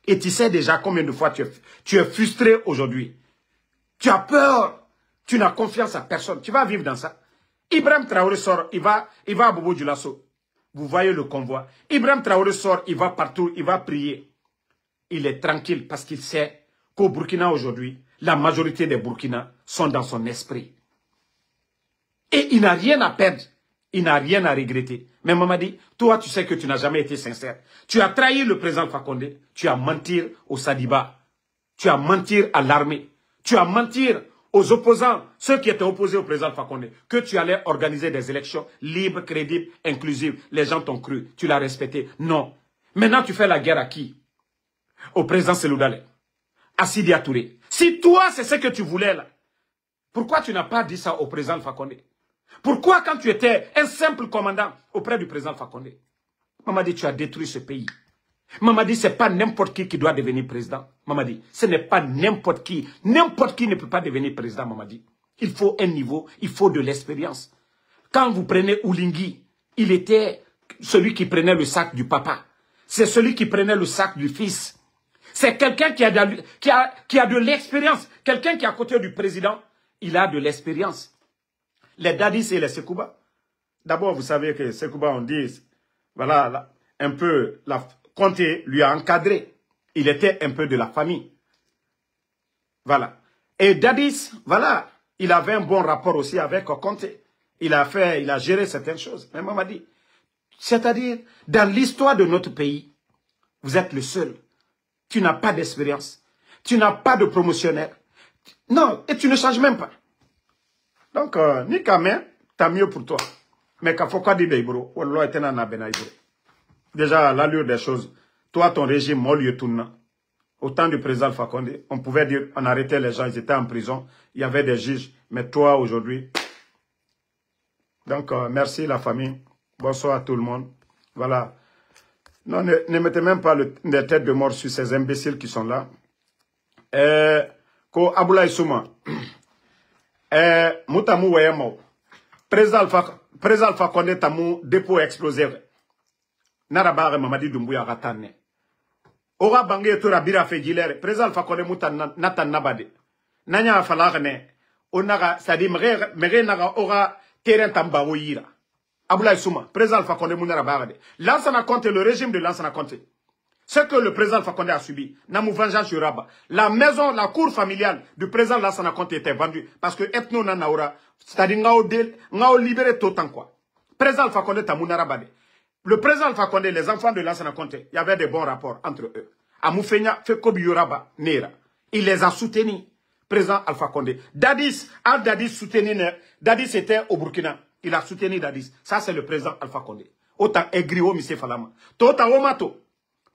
Et tu sais déjà combien de fois tu es frustré aujourd'hui. Tu as peur. Tu n'as confiance à personne. Tu vas vivre dans ça. Ibrahim Traoré sort, il va à Bobo Dioulasso. Vous voyez le convoi. Ibrahim Traoré sort, il va partout, il va prier. Il est tranquille parce qu'il sait qu'au Burkina aujourd'hui, la majorité des Burkina sont dans son esprit. Et il n'a rien à perdre. Il n'a rien à regretter. Mais Mamadi, toi, tu sais que tu n'as jamais été sincère. Tu as trahi le président Fakonde. Tu as menti au Sadiba. Tu as menti à l'armée. Tu as menti aux opposants, ceux qui étaient opposés au président Fakonde, que tu allais organiser des élections libres, crédibles, inclusives. Les gens t'ont cru. Tu l'as respecté. Non. Maintenant, tu fais la guerre à qui? Au président Seloudalé. À Sidi Touré. Si toi, c'est ce que tu voulais là, pourquoi tu n'as pas dit ça au président Fakonde? Pourquoi quand tu étais un simple commandant auprès du président Fakonde? Mamadi, tu as détruit ce pays. Mamadi, ce n'est pas n'importe qui doit devenir président. Mamadi, ce n'est pas n'importe qui. N'importe qui ne peut pas devenir président, Mamadi. Il faut un niveau, il faut de l'expérience. Quand vous prenez Oulingui, il était celui qui prenait le sac du papa. c'est celui qui prenait le sac du fils. C'est quelqu'un qui a de l'expérience. Quelqu'un qui est à côté du président, il a de l'expérience. Les Dadis et les Sekouba. D'abord, vous savez que Sekouba, on dit, voilà, un peu, Conté lui a encadré. Il était un peu de la famille. Voilà. Et Dadis, voilà, il avait un bon rapport aussi avec Conté. Il a géré certaines choses. Mais maman dit, c'est-à-dire, dans l'histoire de notre pays, vous êtes le seul. Tu n'as pas d'expérience. Tu n'as pas de promotionnaire. Non, et tu ne changes même pas. Donc, ni Kamé, tant mieux pour toi. Mais quand faut quoi dire d'Ibro, Wallah était dans Ibro. Déjà, l'allure des choses, toi, ton régime, moi, lieu tournant. Au temps du président Alpha Condé, on pouvait dire, on arrêtait les gens, ils étaient en prison, il y avait des juges. Mais toi, aujourd'hui, donc, merci la famille. Bonsoir à tout le monde. Voilà. Non, ne mettez même pas les têtes de mort sur ces imbéciles qui sont là. Ko Aboulaye Souma. Moutamu Weyamo. Président Alpha Condé tamu dépôt explosé. Narabare Mamadi Doumbouya Ratane. Ora Bangé Tora Bira Fegilere. Président Alpha Condé Moutan Natan Nabade. Nanya Afalagane. Onaga, Sadi Mere Naga Ora Terrain Tambao Yira. Aboulaye Souma, président Alpha Condé Mounara Barade. Lansana Conté, le régime de Lansana Conté. Ce que le président Alpha Condé a subi, Namou Vengeance Uraba. La maison, la cour familiale du président Lansana Conté était vendue. Parce que Ethno Nanaura, c'est-à-dire Ngao libéré tout temps quoi. Président Alpha Condé Tamounara Bade. Le président Alpha Condé, les enfants de Lansana Conté, il y avait des bons rapports entre eux. Amoufenya Fekobi Uraba, Nera. Il les a soutenus. Président Alpha Condé. Dadis soutenu, Dadis était au Burkina. Il a soutenu Dadis. Ça, c'est le président Alpha Condé. Autant Egrio, M. Falama. Tota Omato.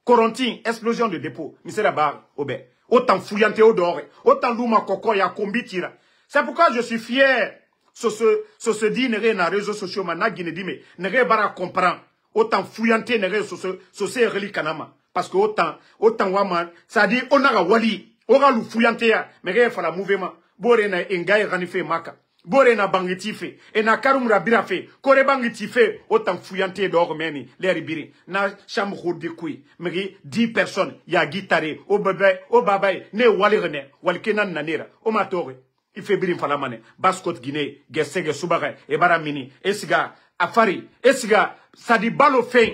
Corentin, explosion de dépôt. M. Labar, Obé. Autant Fouillante Odore. Autant Louma Koko, Yakombi Tira. C'est pourquoi je suis fier. Ce dit, n'est na réseaux sociaux, na Guinée, mais n'est bara comprend. Autant Fouillante, n'est ce relique Kanama. Parce que autant Waman, ça dit, on a Wali. Ora lu Fouillante, mais fala mouvement. Bore na Engaï Ranife Maka. Bore na bangiti fe, e na karumra bira fe, kore bangiti fe, autant fouillante d'or meni, les biri, na chambre de kui, meri 10 personnes, ya guitare, o babay, ne walirene, walkenan nanera, o matore, il fait birim falamane, baskot Guinée, gesege subare, e baramini, esiga, afari, esiga, sadi balo fin,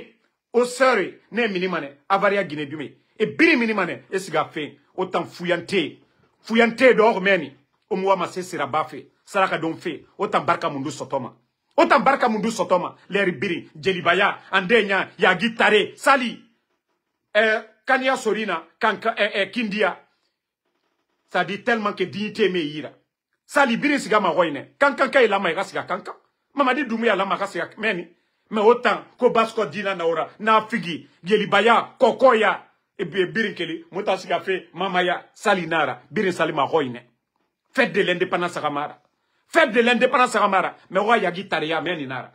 o sere, ne minimane, avaria Guinée dume, e biri minimane, esiga fin, autant fouillante d'or meni, o muama se sera bafé. Saraka don fe, autant barka mundu sotoma. Autant barka mundu sotoma. Leri biri, jelibaya, andenya, ya gitare, sali. Kanya sorina, kanka, kindia. Ça dit tellement que dignité me ira. Sali biri siga ma roine. Kanka ila ma siga kanka. Mamadi Doumbouya la ma siga meni. Mais autant, ko basko dina na ora, na figi, jelibaya, kokoya. Et puis biri keli, mouta siga fe, mamaya, sali nara, biri sali ma roine. Fête de l'indépendance Ramara. Fête de l'indépendance Ramara. Mais ora yagi taria meni nara.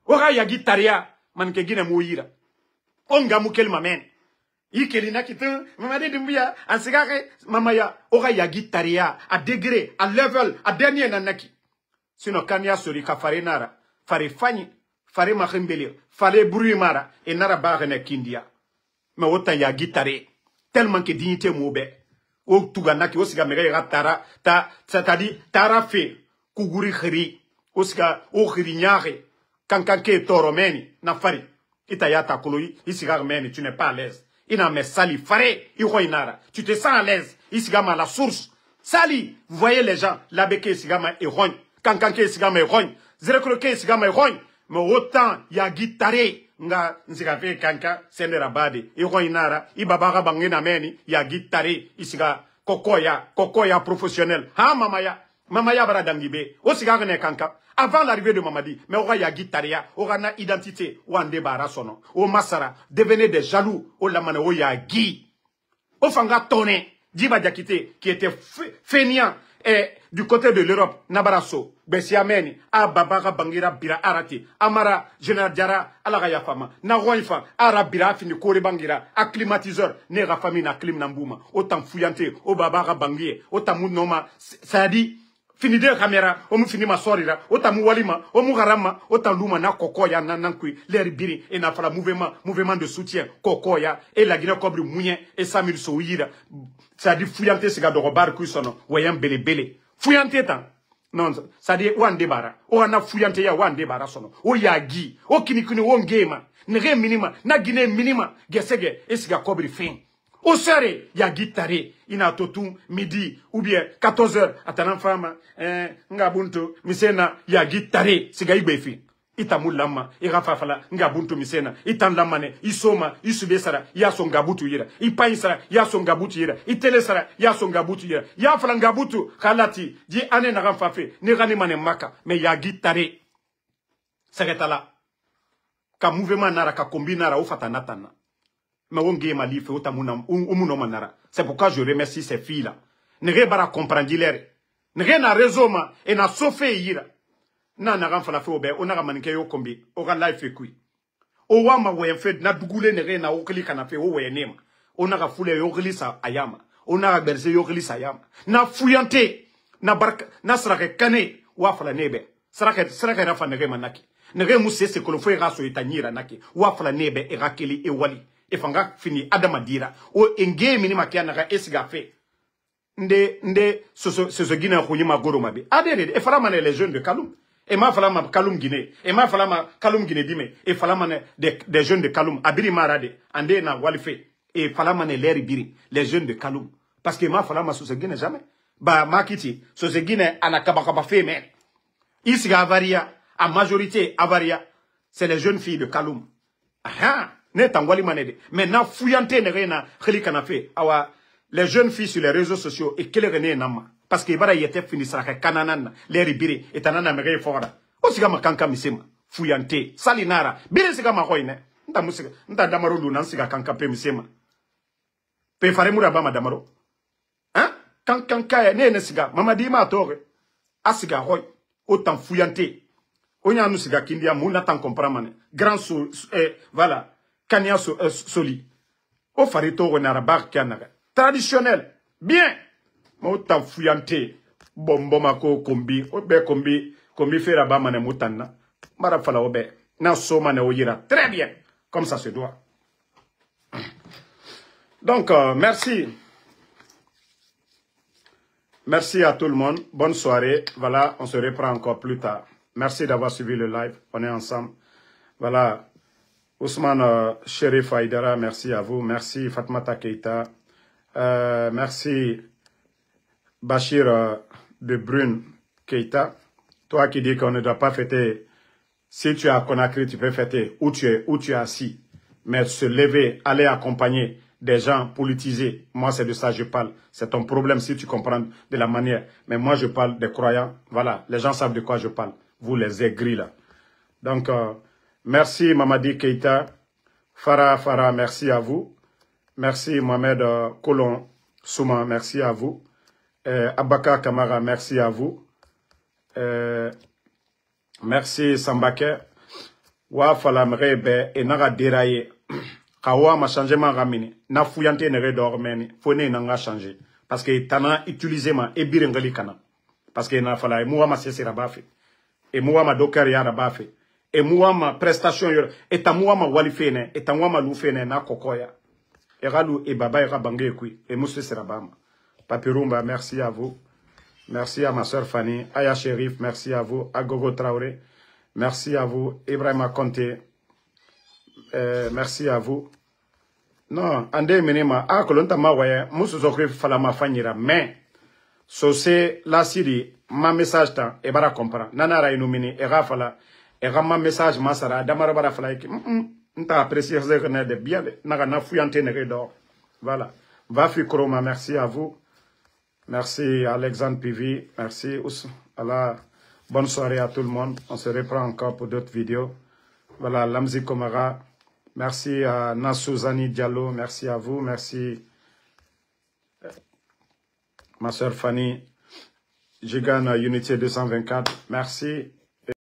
Ora yagi taria manke gine mouira. Onga mukel mamen. Ikeli na kitu. Mamadi Doumbouya. Ansigare. Mamaya. Ora yagi taria. À degré. À level. À dernier nanaki. Sinon kanya sori kafare nara. Fare fanyi. Fare machimbeli. Fare brui mara. Et nara barene kindia. Mais autant yagi taria. Tellement que dignité moube. O tuganaki osika mega tara c'est-à-dire tara fe kuguri khiri osika o khiri nyare kankanke toromeni na fari itayata koloi isika meni tu n'es pas à l'aise ina me sali fare iroinara tu te sens à l'aise isika ma la source sali vous voyez les gens la beke isika ma iroin kankanke isika ma iroin zerekroke isika ma iroin mais autant ya guitare nga nzika fe kanka sendera bade iroinara ibabara bangena meni ya guitare isiga kokoya professionnel ha mamaya bara dangibe osiga ne kanka avant l'arrivée de Mamadi mais ora ya guitaria ora na identité wande bara sono o masara devenez des jaloux o lamane o ya gi o fanga toné Djiba Diakité qui était fainéant et du côté de l'Europe Nabaraso Bessiameni a babara bangira bira arati amara général Diara ala ya fama na roifa arabira fini kore bangira acclimatiseur ne rafami na clim nambuma autant fouillante au babara bangier autant munoma ça dit fini de caméra o mu fini ma sorira o ta mu walima o mu harama o ta luma na kokoya na nankui l'air biri et na fala mouvement de soutien kokoya et la Guinée cobri mounyen et Samir Souyira ça dit fuyante siga do bar ku sono wayam bele fuyante tan non ça dit o ande bara o na fuyante ya o ande bara sono o yagi o kinikuni o ngema nege minima na Guinée minima gesege et siga cobri fin. Au soirée, il y a guitare, ina totum, midi, ou bien 14h, atanan fama, ngabuntu, misena, il y a guitare, siga ibefi. Ita mulama, irafafala, ngabuntu misena, itan lamane, isoma, isubesara, ya son gabutu yira, ipaisara, ya son gabutu yira, itelesara, ya son gabutu yira, ya falan gabutu, kalati, di ane naran fafe, nirani mane maka, mais il y a guitare. Seretala. Ka mouvement nara, ka kombi nara, ou fatanatana. C'est pourquoi je remercie ces filles-là. Ne pas comprendre l'air. Ne pas raison et na sauvé ira. Na na ran fala fe obe, on a manike yo kombi, on a life kui. O wa ma we fait na dugule ne na okli kana fe o we nema. On a foule yo glisa ayama. On a berze yo glisa ayama. Na fuyante na barka na srake kane wa fala nebe. Srake rafa ne manaki. Ne re musse se ko fo raso itanyira naki. Wa fala nebe e rakeli e wali. E fanga fini adama dira o enge minima kia naga esiga fe nde so Guinée ko yima goro mabe adede e fala mane les jeunes de Kaloum e ma fala ma Kaloum Guinée e ma fala ma Kaloum Guinée dime e fala mane des jeunes de Kaloum abiri marade ande na walife e fala mane leri biri les jeunes de Kaloum parce que ma fala ma so Guinée jamais ba makiti so Guinée anakaba fe men ici avaria a majorité avaria c'est les jeunes filles de Kaloum aha. Maintenant, fouillante na awa les jeunes filles sur les réseaux sociaux et quel est nama parce que bara yete fini sara kananana les ribiri et tanana mere fora o siga makanka misema fouillante salinara bire siga makoine nda musika nda damaro lu nan siga kanka pe misema pe fare mura ba madamaro hein kanka ne siga mama di ma tore asiga hoy autant fouillante onya nu siga kindia mu na tan comprendre grand voilà Kanya soli. O farito renarabar kianaga. Traditionnel. Bien. Mouta fuyante. Bombomako kombi. Obe kombi feraba mane moutana. Marafala obe. Na so mane oyira. Très bien. Comme ça se doit. Donc, merci. Merci à tout le monde. Bonne soirée. Voilà, on se reprend encore plus tard. Merci d'avoir suivi le live. On est ensemble. Voilà. Ousmane Sherif Aïdara, merci à vous. Merci Fatmata Keita. Merci Bachir de Brune Keita. Toi qui dis qu'on ne doit pas fêter, si tu es à Conakry, tu peux fêter où tu es assis. Mais se lever, aller accompagner des gens politisés, moi c'est de ça que je parle. C'est ton problème si tu comprends de la manière. Mais moi je parle des croyants. Voilà, les gens savent de quoi je parle. Vous les aigris là. Donc, merci Mamadi Keita, Farah, merci à vous. Merci Mohamed Kolon Souma, merci à vous. Abaka Kamara, merci à vous. Merci Sambake. Wafala mrebe et nara déraillé. Kawa ma changement ramini. Na fuyante nere dormeni. Fone nanga changer. Parce que tana utilisé ma ebirengali kana. Parce que na fala moi ma sese rabafe. Et moi ma docker ya rabafe. Et moi ma prestation et ta moi ma walifene et ta moi ma loufene na kokoya. Et ralou et baba et rabangé kui et monsieur serabama. Papirumba, merci à vous. Merci à ma soeur Fanny, Aya Sherif, merci à vous, Agogo Traoré, merci à vous, Ibrahima Conté, merci à vous. Non, ande menema, kolonta mawaye, musu zokri falama fanyira, mais, so c'est la Syrie, ma message tan, e bara comprend, nanara inumini, e rafala, e ma message masara, damara bara fala, nta apprécier ce de bien, naga na fuyante nere d'or. Voilà. Vafi Kroma, merci à vous. Merci Alexandre Pivi, merci Allah. Bonne soirée à tout le monde. On se reprend encore pour d'autres vidéos. Voilà, Lamzi Komara. Merci à Nassouzani Diallo, merci à vous. Merci ma soeur Fanny, Gigana Unité 224. Merci